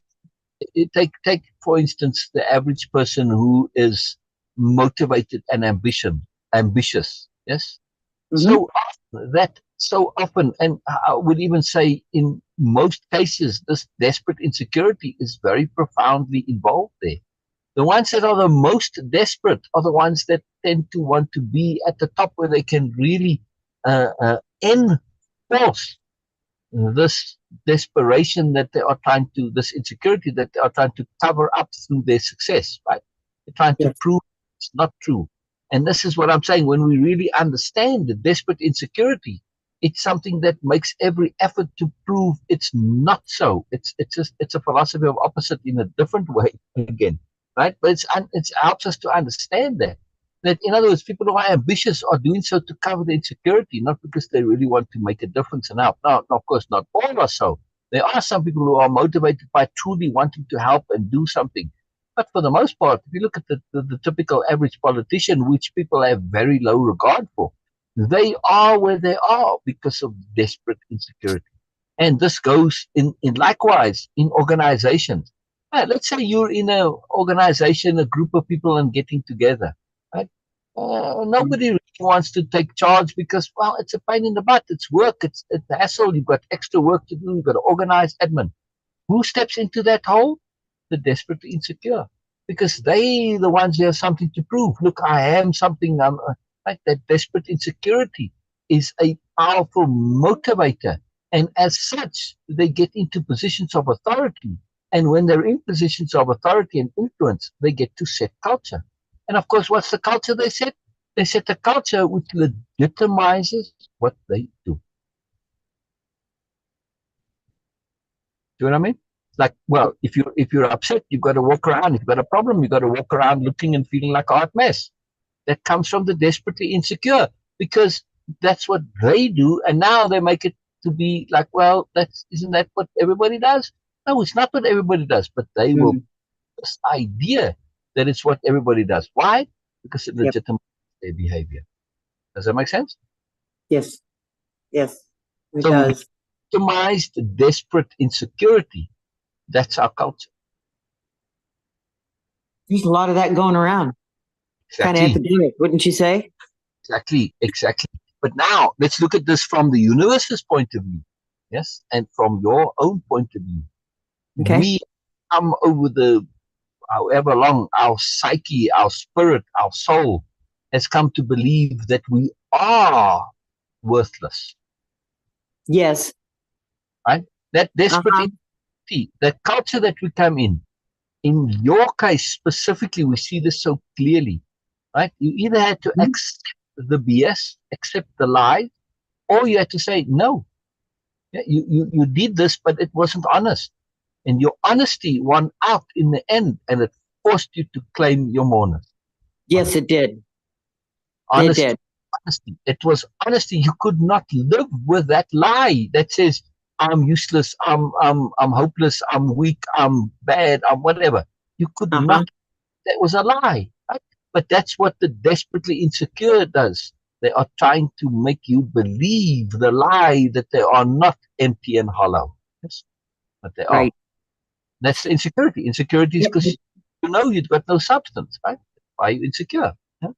yeah. take for instance the average person who is motivated and ambitious, yes. Mhm. So often, and I would even say in most cases, this desperate insecurity is very profoundly involved there. The ones that are the most desperate are the ones that tend to want to be at the top where they can really enforce this desperation that they are trying to, this insecurity that they are trying to cover up through their success, right? They're trying to Yes. prove it's not true. And this is what I'm saying. When we really understand the desperate insecurity, it's something that makes every effort to prove it's not so. It's a philosophy of opposite in a different way again, right? But it helps us to understand that in other words, people who are ambitious are doing so to cover the insecurity, not because they really want to make a difference and help. Now, of course, not all are so. There are some people who are motivated by truly wanting to help and do something. But for the most part, if you look at the typical average politician, which people have very low regard for, they are where they are because of desperate insecurity. And this goes in likewise in organizations. Let's say you're in an organization, a group of people and getting together. Right? Nobody really wants to take charge because, well, it's a pain in the butt. It's work. It's a hassle. You've got extra work to do. You've got to organize admin. Who steps into that hole? The desperately insecure. Because they the ones who have something to prove. Look, I am something. Right? That desperate insecurity is a powerful motivator. And as such, they get into positions of authority. And when they're in positions of authority and influence, they get to set culture. And of course, what's the culture they set? They set a culture which legitimizes what they do. Do you know what I mean? Like, well, if you're upset, you've got to walk around. If you've got a problem, you've got to walk around looking and feeling like a hot mess. That comes from the desperately insecure because that's what they do, and now they make it to be like, well, isn't that what everybody does? No, it's not what everybody does, but they will this idea that it's what everybody does. Why? Because it Yep. legitimizes their behavior. Does that make sense? Yes. Yes. It So does. legitimized desperate insecurity. That's our culture. There's a lot of that going around. Kind of Exactly. epidemic, wouldn't you say? Exactly. But now let's look at this from the universe's point of view. Yes. And from your own point of view. Okay. We come over the however long our psyche, our spirit, our soul has come to believe that we are worthless. Yes. Right? That desperate insecurity, that culture that we come in your case specifically, we see this so clearly, right? You either had to accept the BS, accept the lie, or you had to say no. Yeah, you did this, but it wasn't honest. And your honesty won out in the end, and it forced you to claim your moreness. Yes, it did. Honesty. It did. Honesty. It was honesty. You could not live with that lie that says, I'm useless, I'm hopeless, I'm weak, I'm bad, I'm whatever. You could Uh-huh. not. That was a lie. Right? But that's what the desperately insecure does. They are trying to make you believe the lie that they are not empty and hollow. Yes, but they are. Right. That's insecurity. Insecurity is Yep. because you know you've got no substance, right? Why are you insecure? Yeah?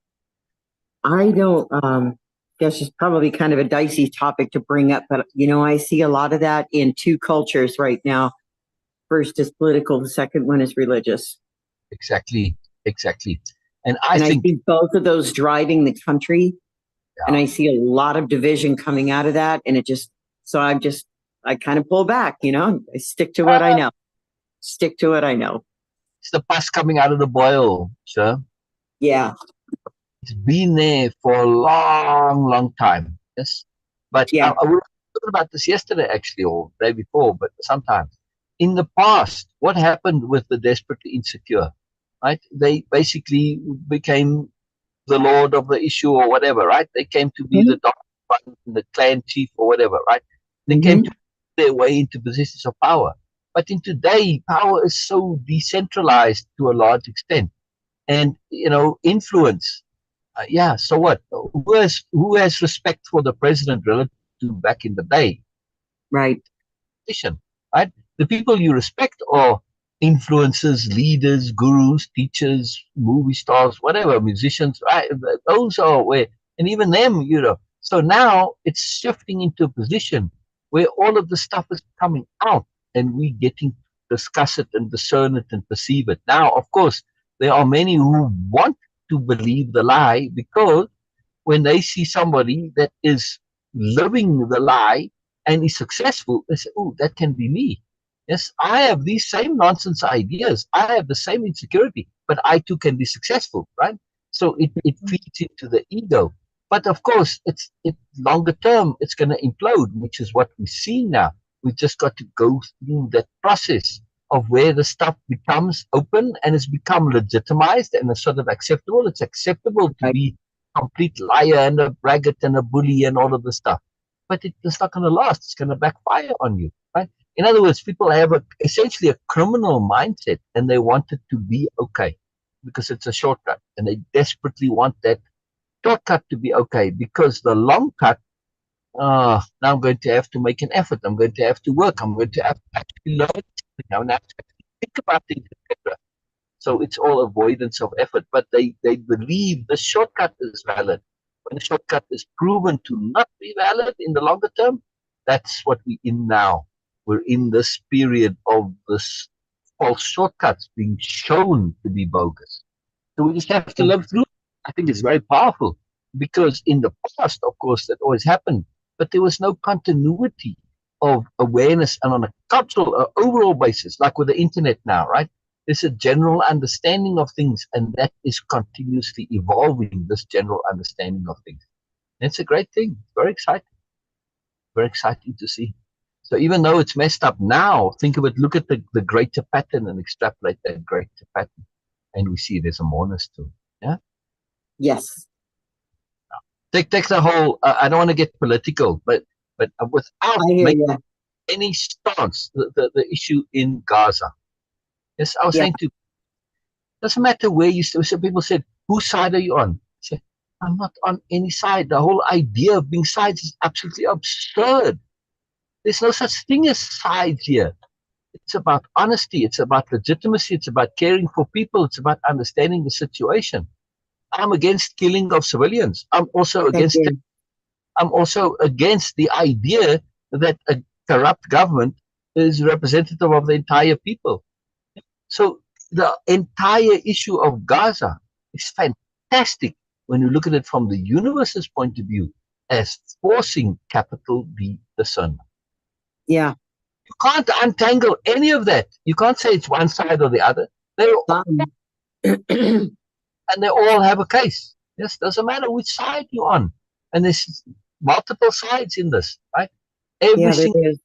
I don't, guess it's probably kind of a dicey topic to bring up, but I see a lot of that in two cultures right now. First is political, the second one is religious. Exactly. Exactly. And I And I think, see both of those driving the country. And yeah, I see a lot of division coming out of that. And I kind of pull back, I stick to what I know. Stick to what I know. it's the pus coming out of the boil, sir. Yeah. It's been there for a long, long time. Yes. But Yeah. I was talking about this yesterday, actually, or the day before, but sometimes. In the past, what happened with the desperately insecure, right? They basically became the lord of the issue or whatever, right? They came to be the doctor, the clan chief or whatever, right? They came Mm-hmm. to their way into positions of power. But in today, power is so decentralized to a large extent. And, influence. Yeah, so what? Who has respect for the president relative to back in the day? Right. Right? The people you respect are influencers, leaders, gurus, teachers, movie stars, whatever, musicians, right? Those are where, and even them, So now it's shifting into a position where all of the stuff is coming out and we getting to discuss it and discern it and perceive it. Now, of course, there are many who want to believe the lie because when they see somebody that is living the lie and is successful, they say, oh, that can be me. Yes, I have these same nonsense ideas. I have the same insecurity, but I too can be successful, right? So it feeds into the ego. But of course, it longer term, it's going to implode, which is what we see now. We've just got to go through that process of where the stuff becomes open and it's become legitimized and it's sort of acceptable. It's acceptable to Right. be complete liar and a braggart and a bully and all of this stuff. But it's not going to last. It's going to backfire on you, right? In other words, people have essentially a criminal mindset and they want it to be okay because it's a shortcut and they desperately want that shortcut to be okay because the long cut, now I'm going to have to make an effort. I'm going to have to work. I'm going to have to actually learn something. I'm going to have to think about things, etc. So it's all avoidance of effort. But they believe the shortcut is valid. When the shortcut is proven to not be valid in the longer term, that's what we're in now. We're in this period of this false shortcuts being shown to be bogus. So we just have to live through it. I think it's very powerful because in the past, of course, that always happened, but there was no continuity of awareness and on a cultural overall basis, like with the internet now, right? There's a general understanding of things, and that is continuously evolving, this general understanding of things. And it's a great thing. Very exciting. Very exciting to see. So even though it's messed up now, think of it, look at the greater pattern and extrapolate that greater pattern. And we see there's a moreness to it. Yeah. Yes. Take the whole, I don't want to get political, but without I hear making you. any stance, the issue in Gaza. Yes, I was Yeah. saying to doesn't matter where you stand. So people said, whose side are you on? I said, I'm not on any side. The whole idea of being sides is absolutely absurd. There's no such thing as sides here. It's about honesty. It's about legitimacy. It's about caring for people. It's about understanding the situation. I'm against killing of civilians. I'm also Thank against you. the idea that a corrupt government is representative of the entire people. So the entire issue of Gaza is fantastic when you look at it from the universe's point of view as forcing capital D discernment. Yeah. You can't untangle any of that. You can't say it's one side or the other. And they all have a case. Yes, doesn't matter which side you're on. And there's multiple sides in this, right? Yeah, there Everything is.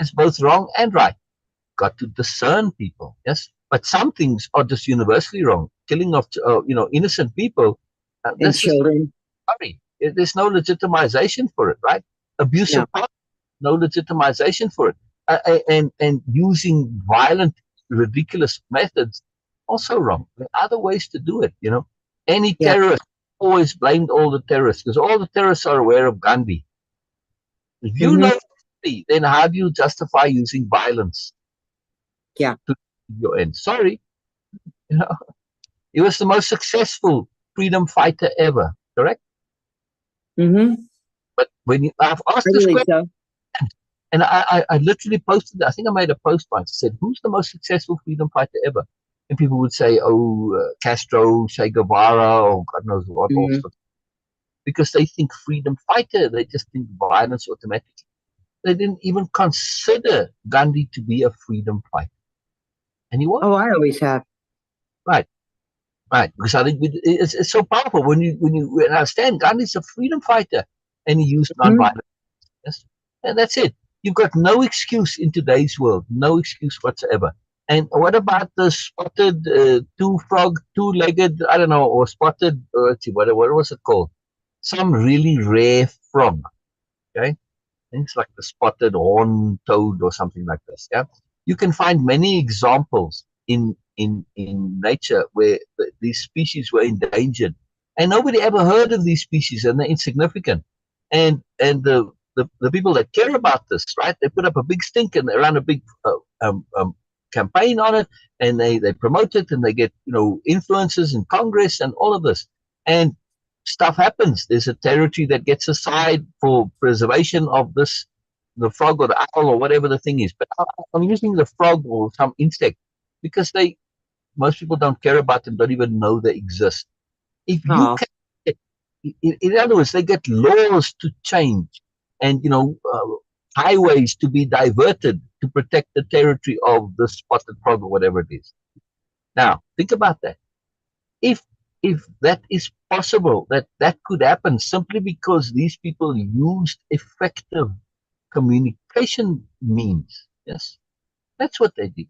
is both wrong and right. Got to discern people, yes. But some things are just universally wrong. Killing of innocent people. And This is children. sorry. There's no legitimization for it, right? Abuse Yeah. of power, no legitimization for it, and using violent, ridiculous methods, also wrong. There are other ways to do it. Any Yeah. terrorist always blamed all the terrorists because all the terrorists are aware of Gandhi. If you know Gandhi, then how do you justify using violence? Yeah. To your end? Sorry, you know, he was the most successful freedom fighter ever. Correct. Mm-hmm. But when I've asked I this believe question, so. and I literally posted, I think I made a post once, said, who's the most successful freedom fighter ever? And people would say, Castro, Che Guevara, or God knows what, all Mm-hmm. sorts. Because they think freedom fighter, they just think violence automatically. They didn't even consider Gandhi to be a freedom fighter. And he was. Oh, I always have. Right. Right, because I think it's so powerful when you understand Gandhi's a freedom fighter, and he used Mm-hmm. nonviolence. Yes? And that's it. You've got no excuse in today's world, no excuse whatsoever. And what about the spotted two-legged, I don't know, or spotted, let's see, what was it called? Some really rare frog. Okay, things like the spotted horn toad or something like this. Yeah, you can find many examples in nature where these species were endangered, and nobody ever heard of these species, and they're insignificant. And the people that care about this, right? They put up a big stink and they run a big campaign on it, and they promote it, and they get influences in Congress and all of this, and stuff happens. There's a territory that gets aside for preservation of this, the frog or the owl or whatever the thing is. But I'm using the frog or some insect because most people don't care about them, don't even know they exist. If you Oh, can, in other words, they get laws to change and highways to be diverted to protect the territory of the spotted frog or whatever it is. Now, think about that. If if that is possible, that could happen simply because these people used effective communication means. Yes, that's what they did.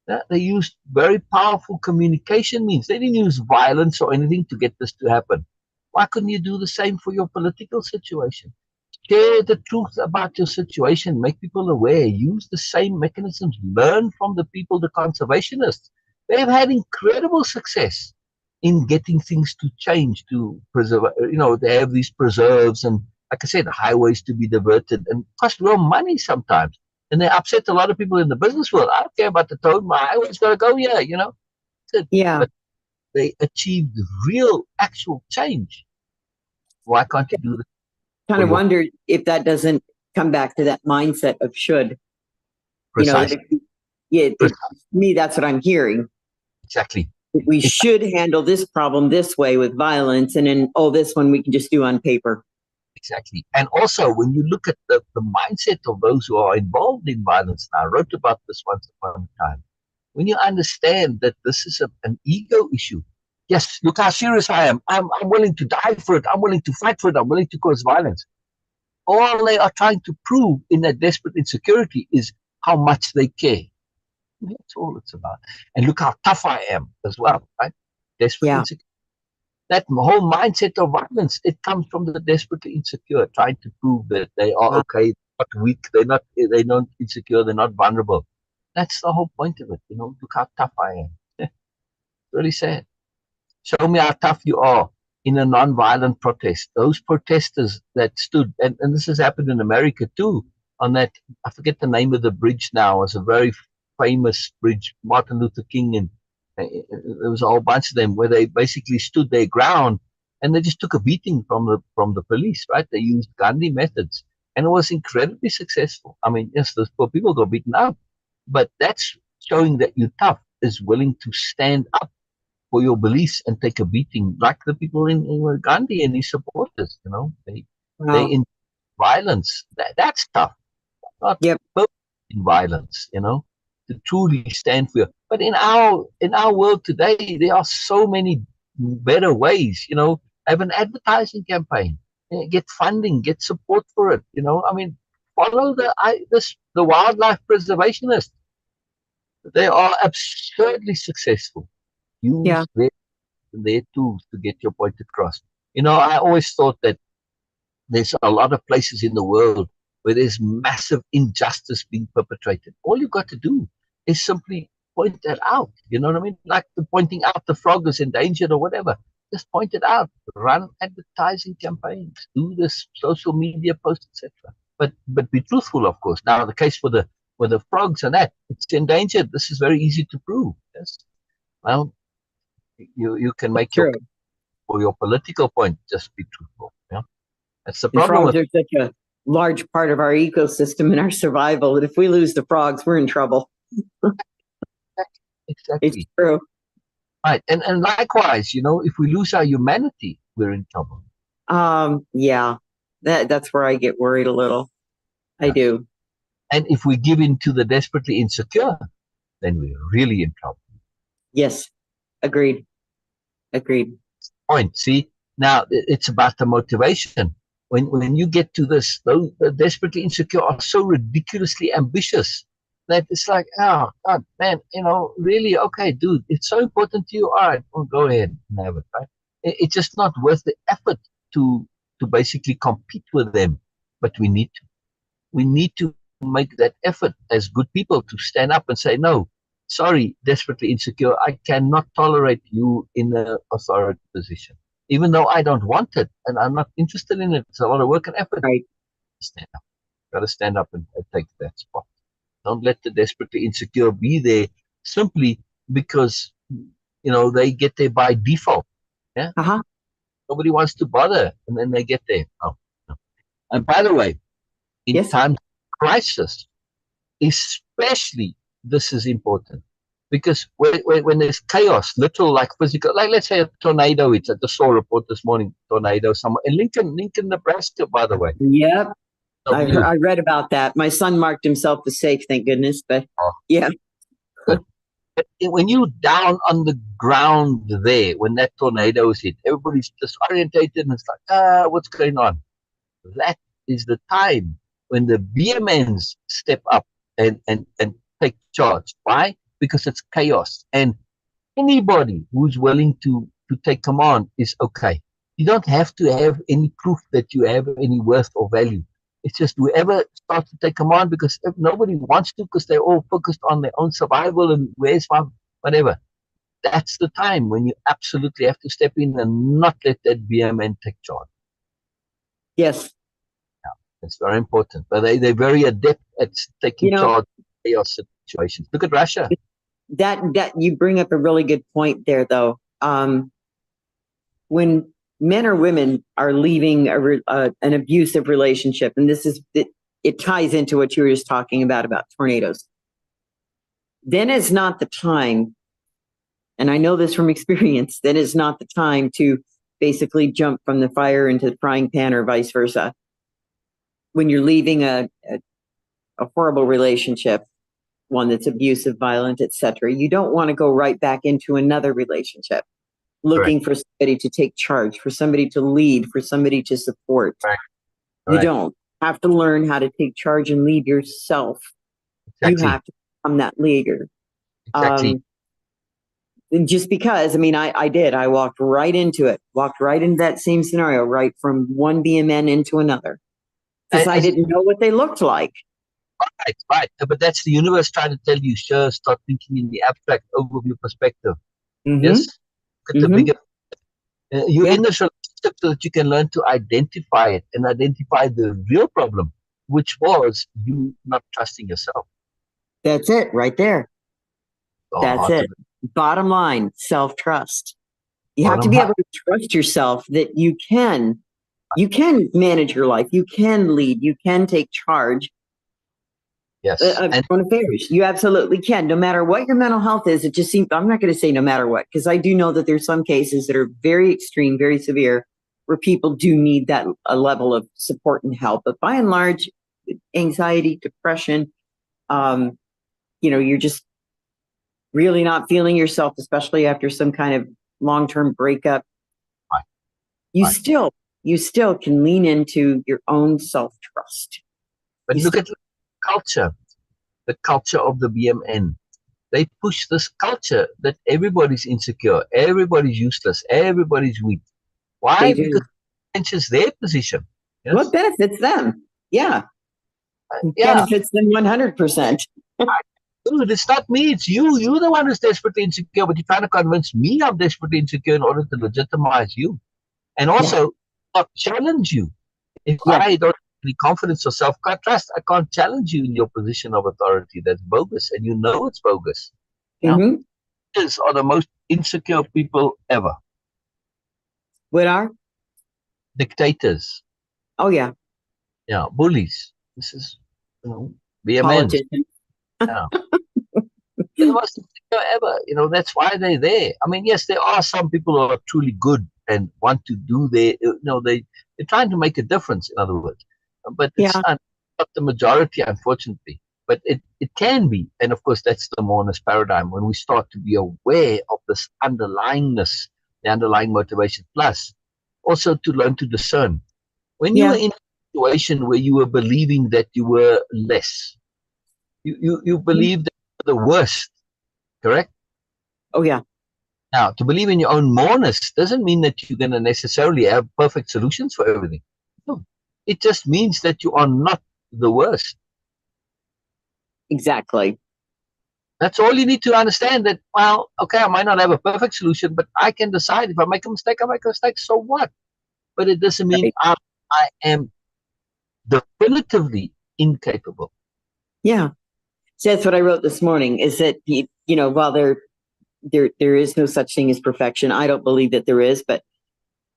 Yeah, they used very powerful communication means. They didn't use violence or anything to get this to happen. Why couldn't you do the same for your political situation? Share the truth about your situation, make people aware, use the same mechanisms, learn from the people, the conservationists. They've had incredible success in getting things to change, to preserve, they have these preserves and, like I said, highways to be diverted and cost real money sometimes. And they upset a lot of people in the business world. I don't care about the toad, my highway's got to go here. yeah. But they achieved real, actual change. Why can't you do that Kind for of your wonder if that doesn't come back to that mindset of should. precise? That to me, that's what I'm hearing. Exactly. We should handle this problem this way with violence, and then, this one we can just do on paper. Exactly. And also, when you look at the mindset of those who are involved in violence, and I wrote about this once upon a time, when you understand that this is an ego issue, yes, look how serious I am. I'm willing to die for it. I'm willing to fight for it. I'm willing to cause violence. All they are trying to prove in that desperate insecurity is how much they care. That's all it's about. And look how tough I am as well, right? Desperate Yeah. insecurity. That whole mindset of violence, it comes from the desperately insecure, trying to prove that they are okay, not weak, they're not insecure, they're not vulnerable. That's the whole point of it. Look how tough I am. It's really sad. Show me how tough you are in a non-violent protest. Those protesters that stood, and this has happened in America too, on that, I forget the name of the bridge now, it's a very famous bridge, Martin Luther King, and there was a whole bunch of them where they basically stood their ground and they just took a beating from the police, right? They used Gandhi methods and it was incredibly successful. I mean, yes, those poor people got beaten up, but that's showing that you're tough, is willing to stand up for your beliefs and take a beating, like the people in Gandhi and his supporters. They in violence. That's tough. Not Yep. in violence. To truly stand for you. But in our world today, there are so many better ways. Have an advertising campaign, get funding, get support for it. I mean, follow the wildlife preservationists. They are absurdly successful. Yeah. Use their tools to get your point across. I always thought that there's a lot of places in the world where there's massive injustice being perpetrated. All you got to do is simply point that out. You know what I mean? Like pointing out the frog is endangered or whatever. Just point it out. Run advertising campaigns. Do this social media posts, etc. But be truthful, of course. Now the case for the frogs and that, it's endangered. This is very easy to prove. Yes. Well, you can make True. your political point. Just be truthful. Yeah. That's the And problem frogs with are such a large part of our ecosystem and our survival that if we lose the frogs, we're in trouble. exactly. It's true. Right. And likewise, if we lose our humanity, we're in trouble. Yeah. That's where I get worried a little. I do. And if we give in to the desperately insecure, then we're really in trouble. Yes. Agreed. Point. See, now it's about the motivation. When you get to this, those desperately insecure are so ridiculously ambitious that it's like, oh God, man, really, okay, dude, it's so important to you. All right, well, go ahead and have it. Right? It's just not worth the effort to basically compete with them. But we need to make that effort as good people to stand up and say, no, sorry, desperately insecure, I cannot tolerate you in an authority position. Even though I don't want it and I'm not interested in it, it's a lot of work and effort. Right. Stand up. Got to stand up and take that spot. Don't let the desperately insecure be there simply because, they get there by default. Yeah. Uh-huh. Nobody wants to bother, and then they get there. Oh, no. And by the way, in Yes. times of crisis, especially this is important because when there's chaos, literal like physical, like let's say a tornado, it's at the SOAR report this morning, tornado somewhere in Lincoln, Nebraska, by the way. Yep. I read about that. My son marked himself as safe, thank goodness. But yeah. When you're down on the ground there, when that tornado is hit, everybody's disorientated and it's like, what's going on? That is the time when the BMNs step up and take charge. Why? Because it's chaos. And anybody who's willing to take command is okay. You don't have to have any proof that you have any worth or value. It's just whoever starts to take command, because if nobody wants to, because they're all focused on their own survival and where's my whatever. That's the time when you absolutely have to step in and not let that BMN take charge. Yes. It's very important. But they're very adept at taking charge of chaos situations. Look at Russia. That you bring up a really good point there, though. When men or women are leaving an abusive relationship, and it ties into what you were just talking about tornadoes, then is not the time, and I know this from experience, then is not the time to basically jump from the fire into the frying pan or vice versa. When you're leaving a horrible relationship, one that's abusive, violent, etc., you don't want to go right back into another relationship looking for somebody to take charge, for somebody to lead, for somebody to support. Right. You don't have to learn how to take charge and lead yourself. Exactly. You have to become that leader. Exactly. Just because, I did. I walked right into that same scenario, right from one BMN into another. Because I didn't know what they looked like. Right. But that's the universe trying to tell you, sure, start thinking in the abstract overview perspective. Mm-hmm. Yes? Look at the bigger. You're in this relationship so that you can learn to identify it and identify the real problem, which was you not trusting yourself. That's it, right there. That's it. Bottom line, self-trust. You have to be able to trust yourself that you can manage your life, you can lead, you can take charge. Yes. On affairs. You absolutely can. No matter what your mental health is, it just seems, I'm not going to say no matter what, because I do know that there's some cases that are very extreme, very severe, where people do need a level of support and help. But by and large, anxiety, depression, you're just really not feeling yourself, especially after some kind of long-term breakup. Right. You still can lean into your own self-trust. But look at the culture of the BMN. they push this culture that everybody's insecure, everybody's useless, everybody's weak. Why? They Because do. it benefits their position. Well, it Yes. benefits them. Yeah. It Yeah. benefits them 100%. Dude, it's not me, it's you. You're the one who's desperately insecure, but you're trying to convince me I'm desperately insecure in order to legitimize you. And Yeah. also not challenge you. If Yeah. I don't have any confidence or self-trust, I can't challenge you in your position of authority. That's bogus, and you know it's bogus. Now, Mm-hmm. these are the most insecure people ever. What are? Dictators, Oh, yeah. yeah, bullies. This is, be a man. Politicians. Yeah. They're the most insecure ever. That's why they're there. I mean, yes, there are some people who are truly good and want to do they're trying to make a difference, in other words. But it's Yeah. not the majority, unfortunately. But it can be. And of course, that's the Moreness paradigm when we start to be aware of this underlyingness, the underlying motivation, plus also to learn to discern. When you Yeah. were in a situation where you were believing that you were less, you believed that you were the worst, correct? Oh, yeah. Now, to believe in your own moreness doesn't mean that you're going to necessarily have perfect solutions for everything. No. It just means that you are not the worst. Exactly. That's all you need to understand, that, well, okay, I might not have a perfect solution, but I can decide if I make a mistake, I make a mistake, so what? But it doesn't mean Right. I am definitively incapable. Yeah. So that's what I wrote this morning, is that, while there is no such thing as perfection, I don't believe that there is, but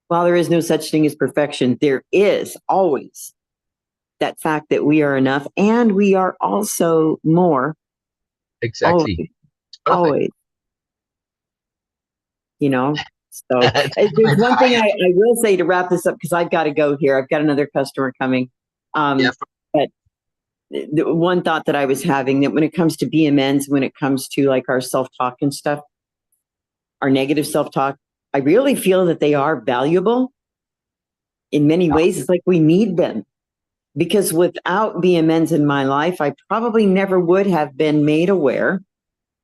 while there is no such thing as perfection, there is always that fact that we are enough, and we are also more. Exactly. Always. It's perfect. Always. So there's one thing I will say to wrap this up, because I've got to go here. I've got another customer coming. Yeah. But the one thought that I was having, that when it comes to BMNs, when it comes to like our self-talk and stuff, our negative self-talk, I really feel that they are valuable in many ways. It's like we need them, because without BMNs in my life, I probably never would have been made aware.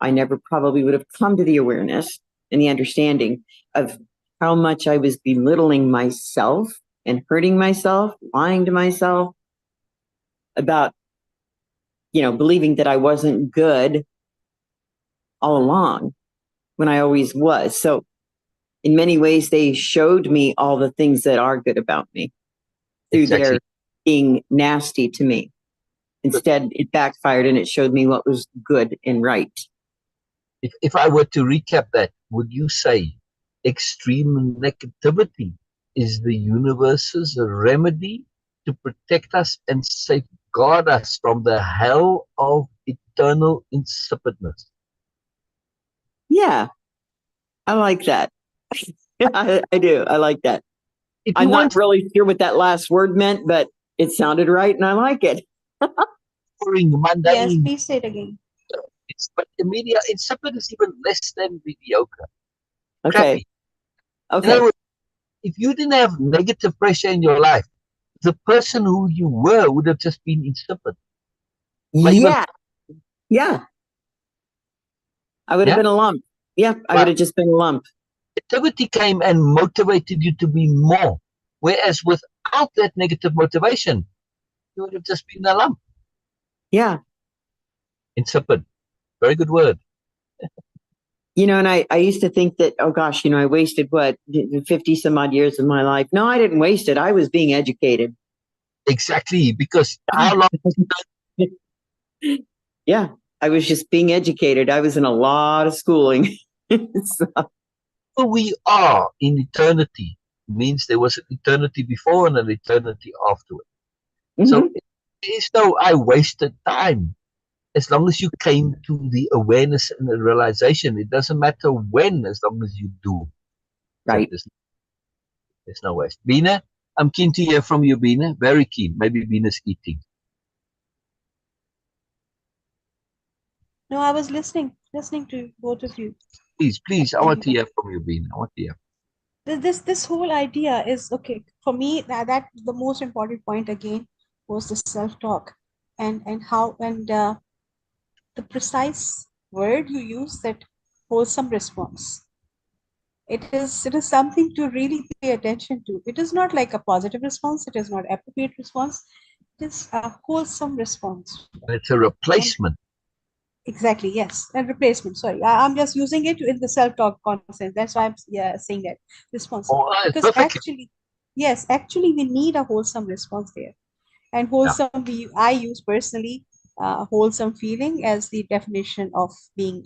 I never probably would have come to the awareness and the understanding of how much I was belittling myself and hurting myself, lying to myself about, believing that I wasn't good all along when I always was. So in many ways, they showed me all the things that are good about me through Exactly. their being nasty to me. Instead, it backfired and it showed me what was good and right. If I were to recap that, would you say extreme negativity is the universe's remedy to protect us and safeguard us from the hell of eternal insipidness? Yeah, I like that. I do. I like that. If you I'm not want really sure what that last word meant, but it sounded right and I like it. boring, Yes, mundane, please say it again. but the media insipid is even less than mediocre, Okay. crappy. In other Okay. words, if you didn't have negative pressure in your life, the person who you were would have just been insipid. Yeah. Yeah. I would have Yeah? been a lump. Yeah. I would But have just been a lump. negativity came and motivated you to be more. Whereas without that negative motivation, you would have just been a lump. Yeah. Insipid. Very good word. And I used to think that, oh gosh, I wasted 50 some odd years of my life. No, I didn't waste it. I was being educated. Exactly. Because how long Yeah. I was just being educated. I was in a lot of schooling. So, we are in eternity means there was an eternity before and an eternity afterward. So mhm. there is no I wasted time. As long as you came to the awareness and the realization, it doesn't matter when, as long as you do. So Right. there's no waste. Beena, I'm keen to hear from you, Beena. Very keen. Maybe Beena's eating. No, I was listening to both of you. Please, I want to hear from you, Beena. I want to hear. This whole idea is okay for me. That the most important point again was the self-talk, and how and the precise word you use, that wholesome response. It is something to really pay attention to. It is not like a positive response. It is not appropriate response. It is a wholesome response. And it's a And replacement. exactly, yes, and replacement. Sorry, I'm just using it in the self-talk concept. That's why I'm, yeah, saying that response, Oh, because perfectly. actually, yes, actually, we need a wholesome response there. And Yeah. wholesome, I use personally wholesome feeling as the definition of being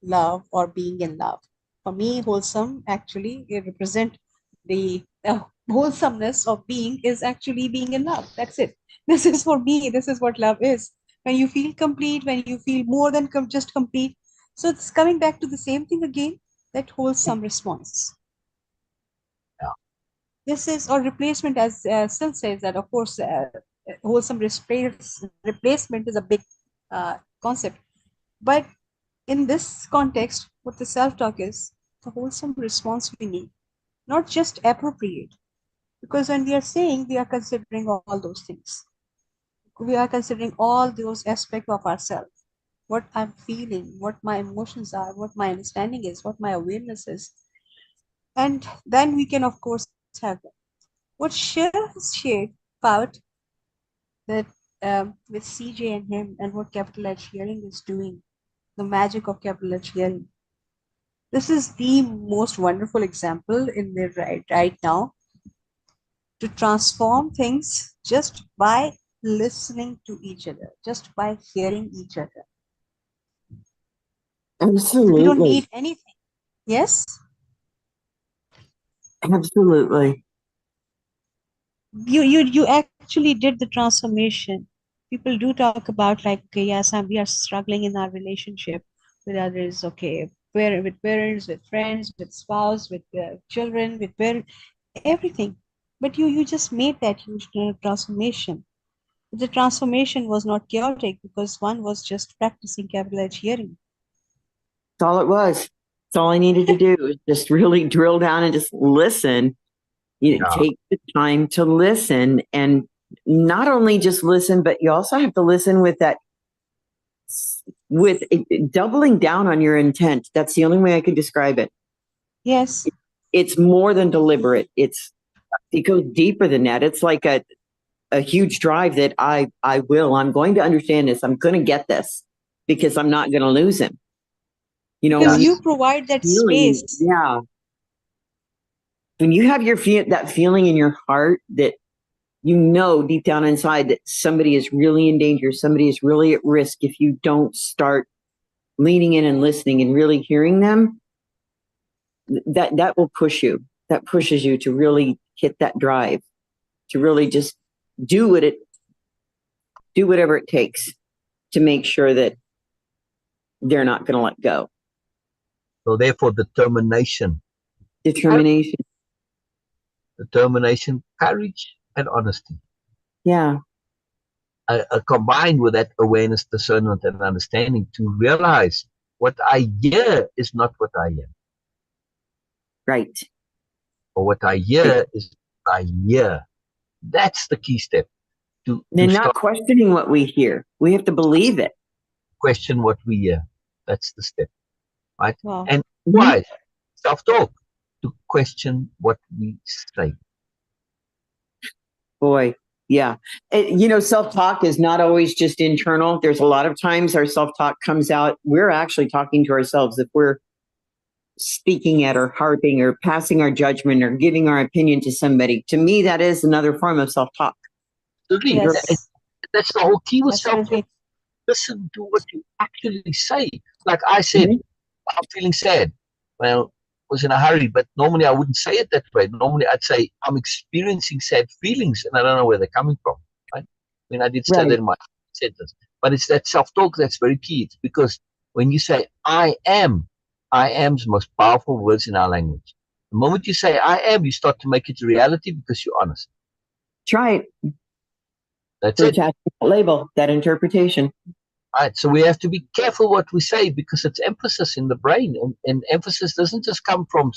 love or being in love. For me, wholesome actually it represent the wholesomeness of being is actually being in love. That's it. This is for me. This is what love is. When you feel complete, when you feel more than just complete. So it's coming back to the same thing again. That wholesome response. Yeah. This is or replacement, as Syl says that of course wholesome replacement is a big concept, but in this context what the self-talk is, the wholesome response we need, not just appropriate, because when we are saying, we are considering all those things, we are considering all those aspects of ourselves, what I'm feeling, what my emotions are, what my understanding is, what my awareness is, and then we can of course have that. What Cher has shared about that with CJ and him, and what capital H hearing is doing, the magic of capital H hearing. This is the most wonderful example in the right now to transform things just by listening to each other, just by hearing each other. We don't Absolutely. need anything. Yes, Absolutely. you actually did the transformation. People do talk about like, okay, yes, we are struggling in our relationship with others, okay, with parents, with friends, with spouse, with children, with parents, everything. But you just made that huge transformation. The transformation was not chaotic because one was just practicing capital H hearing. That's all it was. That's all I needed to do was just really drill down and just listen. You know, Yeah. take the time to listen, and not only just listen, but you also have to listen with that, with doubling down on your intent. That's the only way I can describe it. Yes. It's more than deliberate. It goes deeper than that. It's like a huge drive that I'm going to understand this. I'm going to get this because I'm not going to lose him. You know, Because when Yes. you provide that feeling, space. yeah, when you have that feeling in your heart that you know deep down inside that somebody is really in danger, somebody is really at risk, if you don't start leaning in and listening and really hearing them, that will push you. That pushes you to really hit that drive, to really just do whatever it takes to make sure that they're not going to let go. So therefore, determination, Determination. courage, and honesty. Yeah. Combined with that awareness, discernment, and understanding to realize what I hear is not what I am. Right. Or what I hear is what I hear. That's the key step to They're not start questioning what we hear. We have to believe it. question what we hear. That's the step, right? Wow. And Mhm. why? Self-talk, to question what we say. Boy, yeah. Self-talk is not always just internal. There's a lot of times our self-talk comes out. We're actually talking to ourselves if we're speaking at or harping or passing our judgment or giving our opinion to somebody. To me, that is another form of self-talk. Absolutely. Yes. That's the whole key with self-talk. Absolutely. Listen to what you actually say. Like I said, Mhm. I'm feeling sad. Well, I was in a hurry, but normally I wouldn't say it that way. Normally I'd say I'm experiencing sad feelings and I don't know where they're coming from. Right? I mean, I did say that Right. in my sentence, but it's that self-talk that's very key. It's because when you say I am's the most powerful words in our language. The moment you say I am, you start to make it a reality because you're honest. Try it That's to it. attach that label, that interpretation. Right. So we have to be careful what we say because it's emphasis in the brain, and emphasis doesn't just come from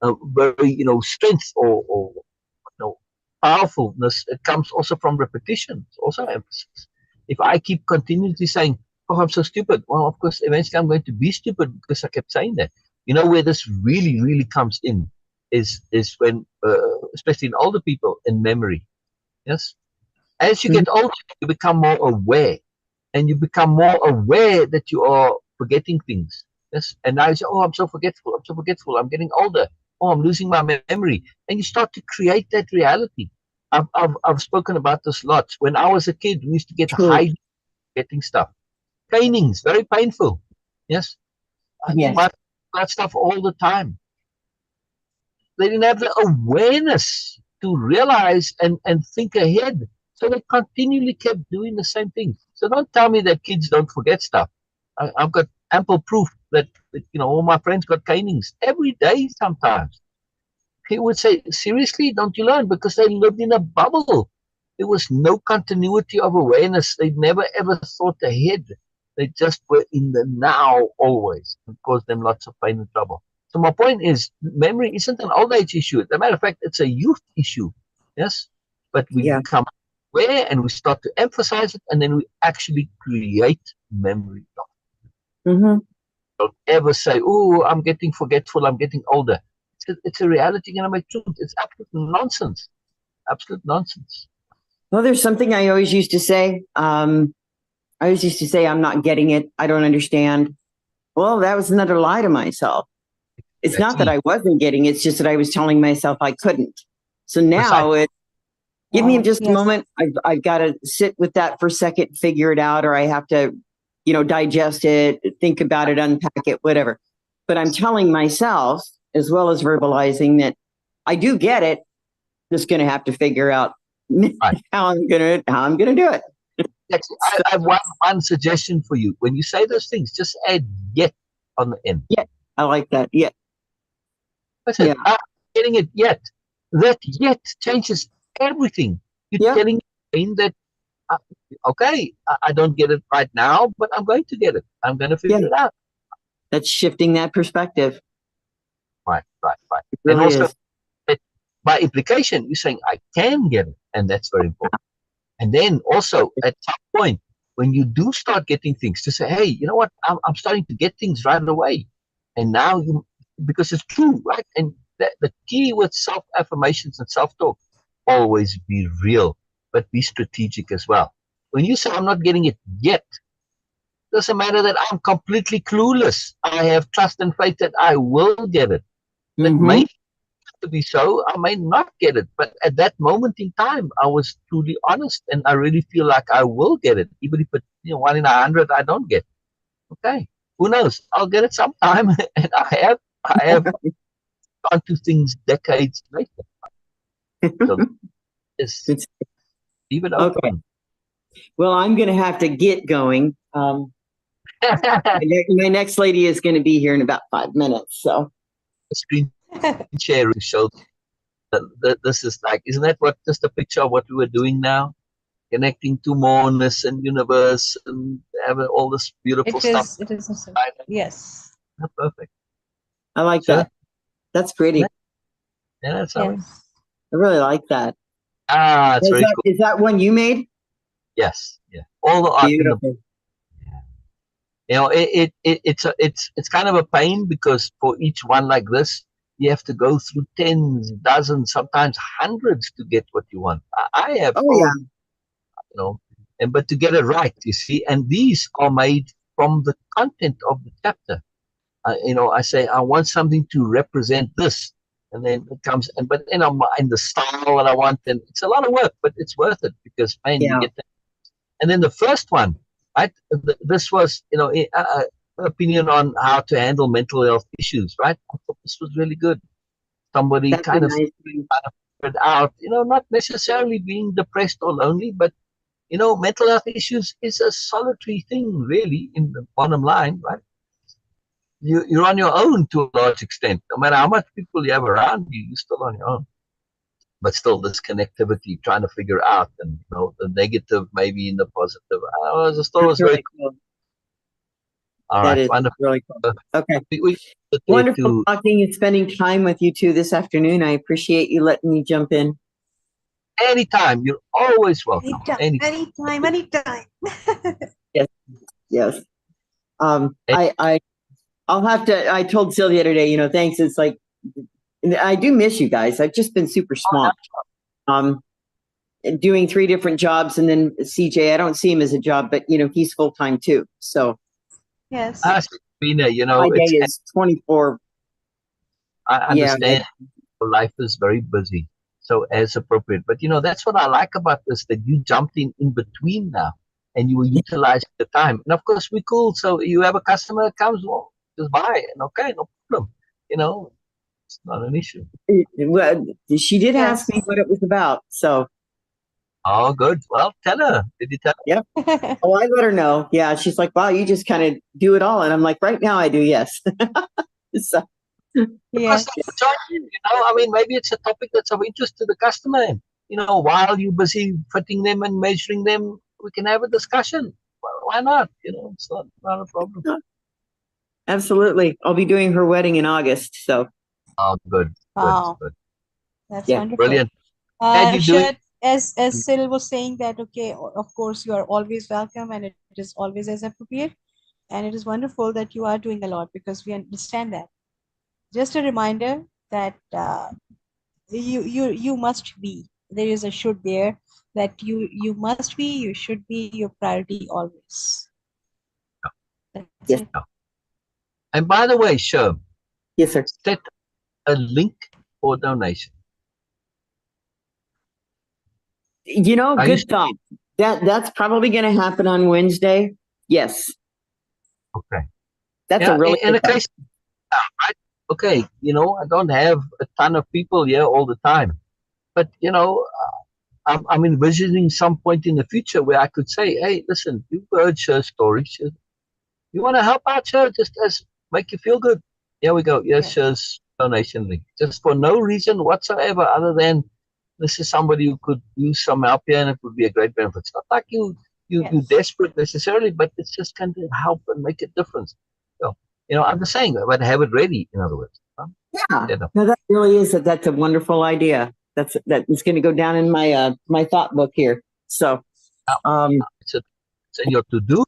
very strength or powerfulness. It comes also from repetition. It's also emphasis. If I keep continuously saying oh, I'm so stupid. Well, of course, eventually I'm going to be stupid because I kept saying that. You know where this really, really comes in is when, especially in older people, in memory. Yes. As you Mhm. get older, you become more aware, and you become more aware that you are forgetting things. Yes. And now you say, oh, I'm so forgetful. I'm so forgetful. I'm getting older. Oh, I'm losing my memory. And you start to create that reality. I've spoken about this lots. When I was a kid, we used to get True. high getting stuff. Canings, very painful. Yes. Yes. But that stuff all the time. They didn't have the awareness to realize and think ahead. So they continually kept doing the same thing. So don't tell me that kids don't forget stuff. I've got ample proof that, all my friends got canings every day sometimes. He would say, seriously, don't you learn? Because they lived in a bubble. There was no continuity of awareness. They never ever thought ahead. They just were in the now always. It caused them lots of pain and trouble. So my point is, memory isn't an old age issue. As a matter of fact, it's a youth issue. Yes? But we Yeah. become aware and we start to emphasize it, and then we actually create memory. Mm-hmm. Don't ever say, oh, I'm getting forgetful, I'm getting older. It's a reality and a truth. It's absolute nonsense. Absolute nonsense. Well, there's something I always used to say. I always used to say, I'm not getting it. I don't understand. Well, that was another lie to myself. It's not that Exactly. I wasn't getting it. It's just that I was telling myself I couldn't. So now Precisely. give me Wow. just a Yes. moment. I've got to sit with that for a second, figure it out, or I have to, digest it, think about it, unpack it, whatever. But I'm telling myself, as well as verbalizing, that I do get it. Just going to have to figure out Right. how I'm gonna do it. Actually, I have one suggestion for you. When you say those things, just add yet on the end. Yeah, I like that. Yeah, That's it. yeah, I'm getting it yet. That yet changes everything. You're yeah, telling me that, uh, okay, I don't get it right now, but I'm going to get it. I'm going to yeah. figure it out. That's shifting that perspective. Right, right, right. It And really also, is. by implication, you're saying I can get it, and that's very important. And then also, at some point, when you do start getting things, to say, hey, you know what, I'm starting to get things right away. And now because it's true, right? And the key with self affirmations and self talk, always be real, but be strategic as well. When you say, I'm not getting it yet, doesn't matter that I'm completely clueless. I have trust and faith that I will get it. That Mm-hmm. may to be so, I may not get it. But at that moment in time, I was truly honest, and I really feel like I will get it, even if it, 1 in 100 I don't get. Okay, who knows? I'll get it sometime, and I have gone to things decades later. So just It's leave it okay. open. Well, I'm going to have to get going. My next lady is going to be here in about 5 minutes. So Screen share to show that this is like, isn't that what just a picture of what we were doing now? Connecting to moreness and universe and having all this beautiful It stuff. is. It is awesome. Yes. Perfect. I like Sure. that. That's pretty. Yeah, that's how Yes. I really like that. it's very cool. Is that one you made? Yes, yeah. All the art in the, Beautiful. it's kind of a pain because for each one like this, you have to go through tens, dozens, sometimes hundreds to get what you want. I have, Oh yeah. but to get it right, you see, and these are made from the content of the chapter. I say I want something to represent this, and then it comes, but I'm in the style that I want, and it's a lot of work, but it's worth it because man, you Yeah. get that. And then the first one, right? This was, opinion on how to handle mental health issues, right? I thought this was really good. Somebody That's a kind of nice one. figured out, not necessarily being depressed or lonely, but mental health issues is a solitary thing, really, in the bottom line, right? You're on your own to a large extent. No matter how much people you have around you, you're still on your own. But still, this connectivity, trying to figure out, and the negative maybe in the positive. I just thought it was That's very really cool. cool. All That right, is wonderful. really cool. Okay. We get there Wonderful to talking and spending time with you two this afternoon. I appreciate you letting me jump in. anytime. You're always welcome. Anytime. Anytime. Anytime. Anytime. Yes. Yes. And I'll have to, I told Syl the other day, thanks. It's like, I do miss you guys. I've just been super swamped. Doing 3 different jobs, and then CJ, I don't see him as a job, but he's full-time too. So Yes. Beena, my day is 24. I understand life is very busy, so as appropriate. But that's what I like about this, that you jumped in between now, and you were utilizing the time. And of course, we're cool. So you have a customer that comes, well, just buy, and okay, no problem. It's not an issue. Well, she did Yes. ask me what it was about. So. Oh, good. Well, tell her. Did you tell her? Yep. Oh, I let her know. Yeah, she's like, wow, you just kind of do it all. And I'm like, right now I do, yes. So, Yes. I mean, maybe it's a topic that's of interest to the customer. And, while you're busy fitting them and measuring them, we can have a discussion. Well, why not? It's not a problem. Absolutely. I'll be doing her wedding in August. So. Oh, good. Wow. Good. That's wonderful. Brilliant. Sher, as Syl was saying that, okay, of course, you are always welcome, and it is always as appropriate. And it is wonderful that you are doing a lot, because we understand that. Just a reminder that you must be. There is a should there, that you must be, you should be your priority always. That's it. And by the way, Sher. Yes, sir. Set a link for donation. Good thought. That's probably going to happen on Wednesday. Yes. Okay. That's a really in a case, right? Okay, I don't have a ton of people here all the time, but I'm envisioning some point in the future where I could say, hey, listen, you've heard Sher's story. You want to help out, Sher, just as make you feel good. Here we go. Yes, Sher's donation link, just for no reason whatsoever other than this is somebody who could use some help here, and it would be a great benefit. It's not like you're desperate necessarily, but it's just going to help and make a difference. So, I'm just saying, but have it ready, in other words. No, that really is that's a wonderful idea. That is going to go down in my my thought book here. So, it's in your to do.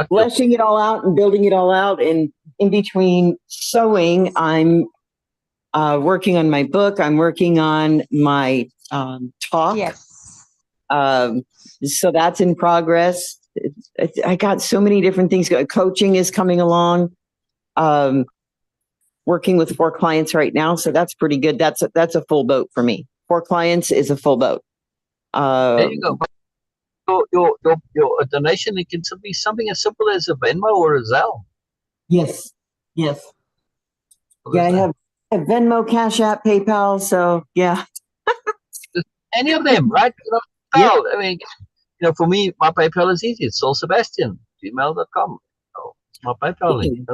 Fleshing it all out and building it all out, and in between sewing, I'm working on my book. I'm working on my talk. Yes. So that's in progress. I got so many different things. Coaching is coming along. Working with 4 clients right now, so that's pretty good. That's a full boat for me. 4 clients is a full boat. There you go. Your donation, it can be something as simple as a Venmo or a Zelle. Yes. Yeah, I have Venmo, Cash App, PayPal. So yeah, any of them, right? I mean, for me, my PayPal is easy. It's solsebastian@gmail.com. It's my PayPal link.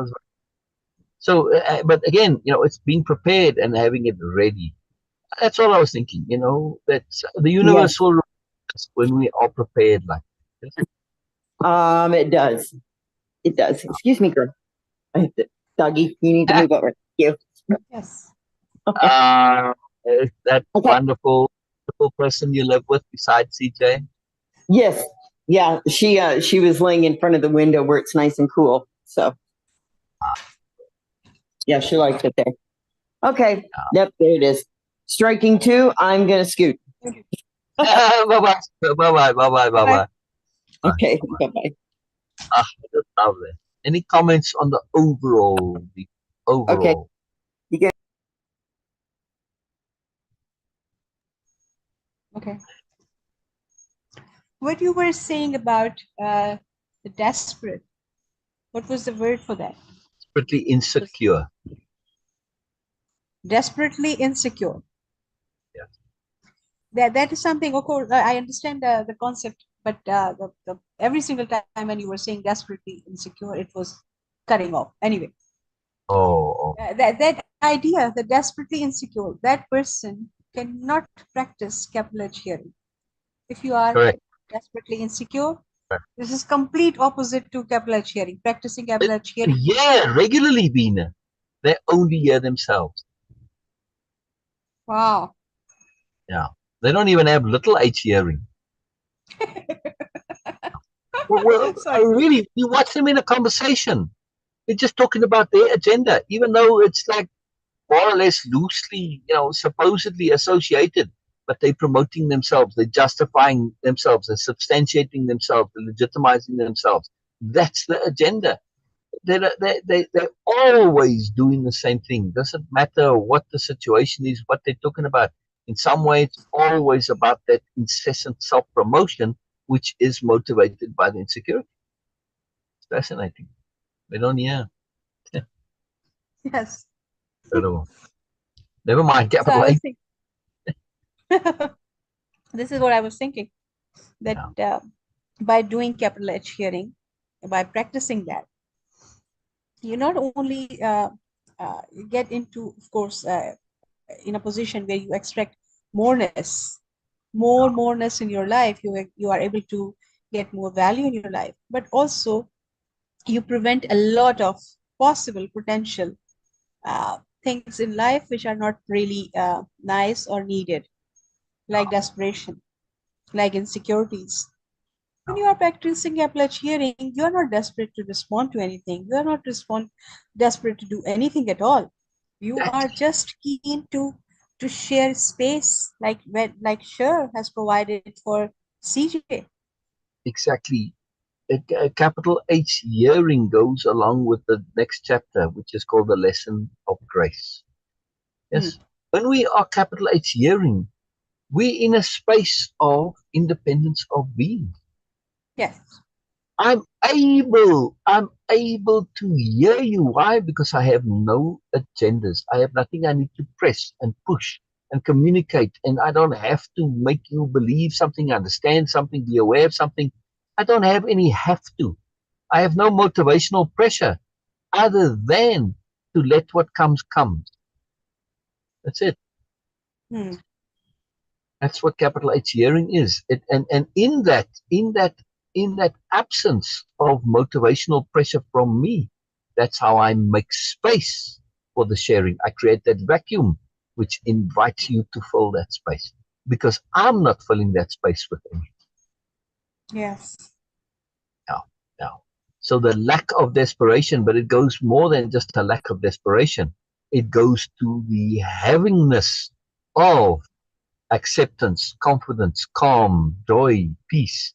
So, but again, it's being prepared and having it ready. That's all I was thinking. That the universe will when we are prepared, like this. It does. Excuse me, girl. Doggy, you need to move over. Thank you. Yes. Is that wonderful person you live with besides CJ? Yes. Yeah. She was laying in front of the window where it's nice and cool. So yeah, she likes it there. Okay. Yep, there it is. Striking 2. I'm gonna scoot. Bye-bye. Okay. Bye-bye. That's lovely. Any comments on the overall? Okay. You get. Okay. What you were saying about the desperate, what was the word for that? Desperately insecure. Desperately insecure. Yes. That is something, of course, I understand the concept, but every single time when you were saying desperately insecure, it was cutting off. Anyway. That idea, the desperately insecure, that person cannot practice capillage hearing. If you are desperately insecure, this is complete opposite to capillage hearing. Practicing capillage hearing. Yeah, regularly, Beena. They only hear themselves. Wow. Yeah. They don't even have little H hearing. Well, I Sorry. really, you watch them in a conversation. They're just talking about their agenda, even though it's like more or less loosely, supposedly associated, but they're promoting themselves, they're justifying themselves, they're substantiating themselves, they're legitimizing themselves. That's the agenda. They're always doing the same thing. Doesn't matter what the situation is, what they're talking about. In some way, it's always about that incessant self-promotion, which is motivated by the insecurity. It's fascinating. We don't hear. Yes. Incredible. Never mind, So I capital was A. thinking, this is what I was thinking, that Yeah. by doing capital H hearing, by practicing that, you not only get into, of course, in a position where you extract moreness, moreness in your life, you are able to get more value in your life, but also you prevent a lot of possible potential things in life which are not really nice or needed, like desperation, like insecurities. When you are practicing approach hearing, you are not desperate to respond to anything. You are not desperate to do anything at all. You are That's just keen to share space, like Sher has provided for CJ. exactly. A capital H hearing goes along with the next chapter, which is called the lesson of grace. Hmm. Yes. When we are capital H hearing, we're in a space of independence of being. Yes. I'm able to hear you. Why? Because I have no agendas. I have nothing I need to press and push and communicate. And I don't have to make you believe something, understand something, be aware of something. I don't have any have to. I have no motivational pressure other than to let what comes comes. That's it. Hmm. That's what capital H hearing is. And in that absence of motivational pressure from me, that's how I make space for the sharing. I create that vacuum which invites you to fill that space because I'm not filling that space with anything. Yes. Now, now. So the lack of desperation, but it goes more than just a lack of desperation. It goes to the havingness of acceptance, confidence, calm, joy, peace,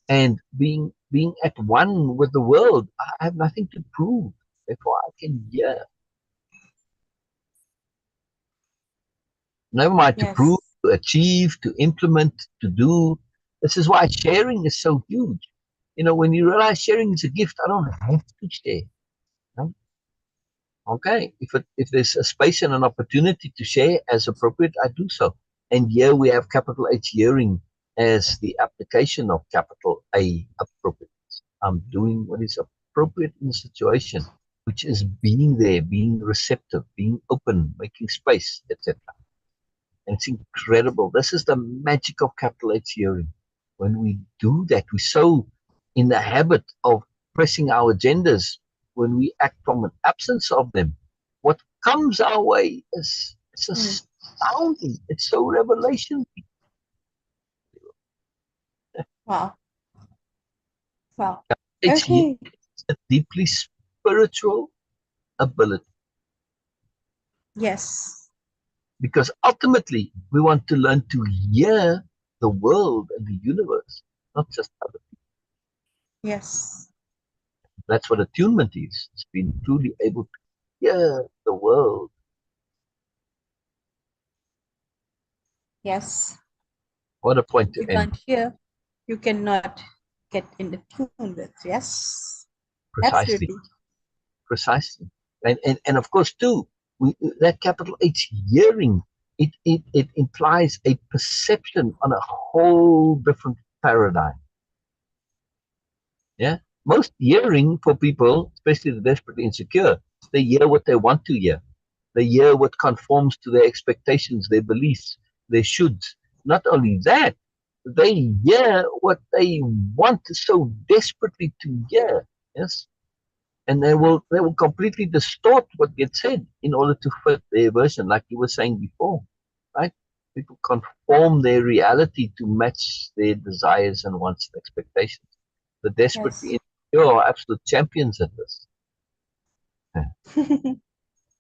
and being at one with the world. I have nothing to prove. Therefore, I can hear. Never mind to prove, Yes. to achieve, to implement, to do. This is why sharing is so huge. When you realize sharing is a gift, I don't have to share. No? Okay, if there's a space and an opportunity to share as appropriate, I do so. And here we have capital H hearing as the application of capital A appropriate. I'm doing what is appropriate in the situation, which is being there, being receptive, being open, making space, etc. And it's incredible. This is the magic of capital H hearing. When we do that, we're so in the habit of pressing our agendas when we act from an absence of them. What comes our way is it's Hmm. astounding. It's so revelation. Wow. Wow. It's Okay. a deeply spiritual ability Yes. because ultimately we want to learn to hear the world and the universe, not just other people. Yes. That's what attunement is. It's being truly able to hear the world. Yes. What a point If to you end. can't hear, you cannot get in the tune with. Yes. Precisely. Absolutely. Precisely. And of course, too, that capital H hearing, it implies a perception on a whole different paradigm. Yeah. Most hearing for people, especially the desperately insecure, they hear what they want to hear. They hear what conforms to their expectations, their beliefs, their shoulds. Not only that, they hear what they want so desperately to hear. Yes. And they will completely distort what gets said in order to fit their version, like you were saying before. Right? People conform their reality to match their desires and wants and expectations. the desperately Yes. insecure are absolute champions at this.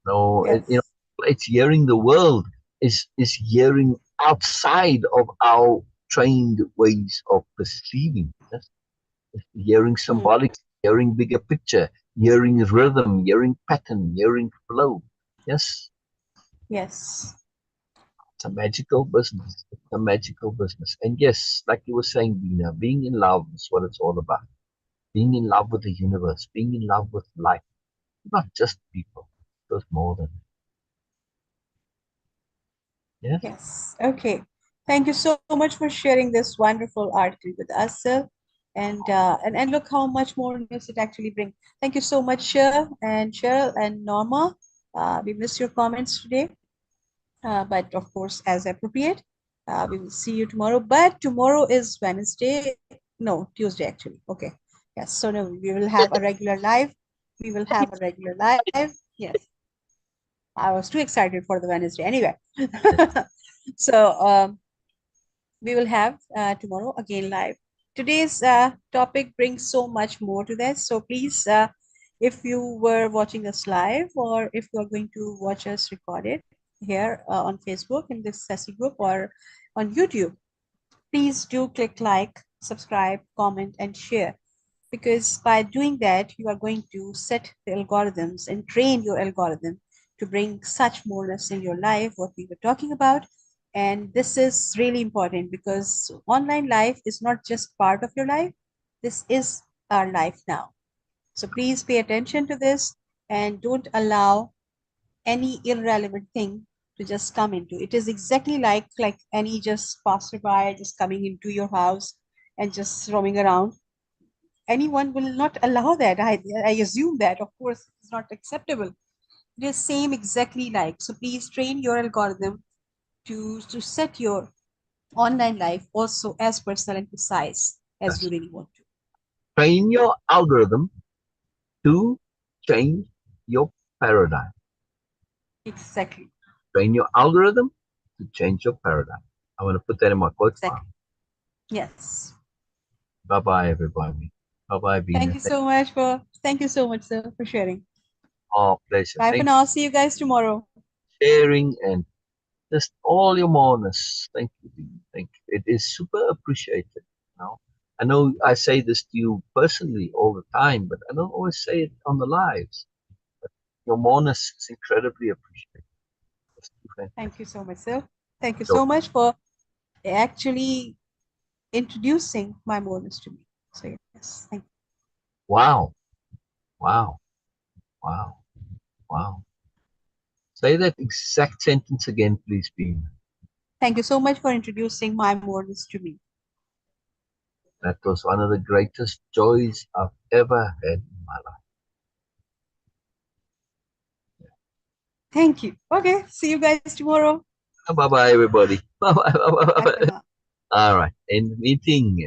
No, Yes. it's hearing the world is hearing outside of our trained ways of perceiving. Yes? Hearing Hmm. symbolic, hearing bigger picture, hearing rhythm, hearing pattern, hearing flow. Yes, Yes. it's a magical business. It's a magical business. And yes, like you were saying, Beena, being in love is what it's all about. Being in love with the universe, being in love with life, not just people. There's more than yes. Yes. Okay. Thank you so much for sharing this wonderful article with us, Syl. And look how much more news it actually brings. Thank you so much, Sher and Cheryl and Norma. We missed your comments today, but of course, as appropriate, we will see you tomorrow. But tomorrow is Wednesday. No, Tuesday actually. Okay. Yes. So no, we will have a regular live. We will have a regular live. Yes. I was too excited for the Wednesday. Anyway. So we will have tomorrow again live. Today's topic brings so much more to this. So please, if you were watching us live or if you are going to watch us recorded here on Facebook in this Sassy group or on YouTube, please do click like, subscribe, comment, and share. Because by doing that, you are going to set the algorithms and train your algorithm to bring such moreness in your life, what we were talking about. And this is really important because online life is not just part of your life, this is our life now. So please pay attention to this and don't allow any irrelevant thing to just come into. It is exactly like any just passerby just coming into your house and just roaming around. Anyone will not allow that. I assume that, of course, it's not acceptable. It is same exactly like. So please train your algorithm to set your online life also as personal and precise as you Yes. really want to. Train your algorithm to change your paradigm. Exactly. Train your algorithm to change your paradigm. I want to put that in my quote Exactly. file. Yes. Bye bye, everybody. Bye bye, Thank Beena. you so much thank you so much, sir, for sharing. Oh, pleasure. Bye for Thank now. See you guys tomorrow. you for sharing and just all your moreness. Thank you, Beena. Thank you. It is super appreciated. I know I say this to you personally all the time, but I don't always say it on the lives. But your moreness is incredibly appreciated. It's Thank fantastic. you so much, sir. Thank you So, so much for actually introducing my moreness to me. So yes, thank you. wow, wow, wow, wow. Say that exact sentence again, please, Beena. Thank you so much for introducing my moreness to me. That was one of the greatest joys I've ever had in my life. Thank you. Okay, see you guys tomorrow. Bye bye, everybody. Bye bye. Bye for now. All right. End meeting.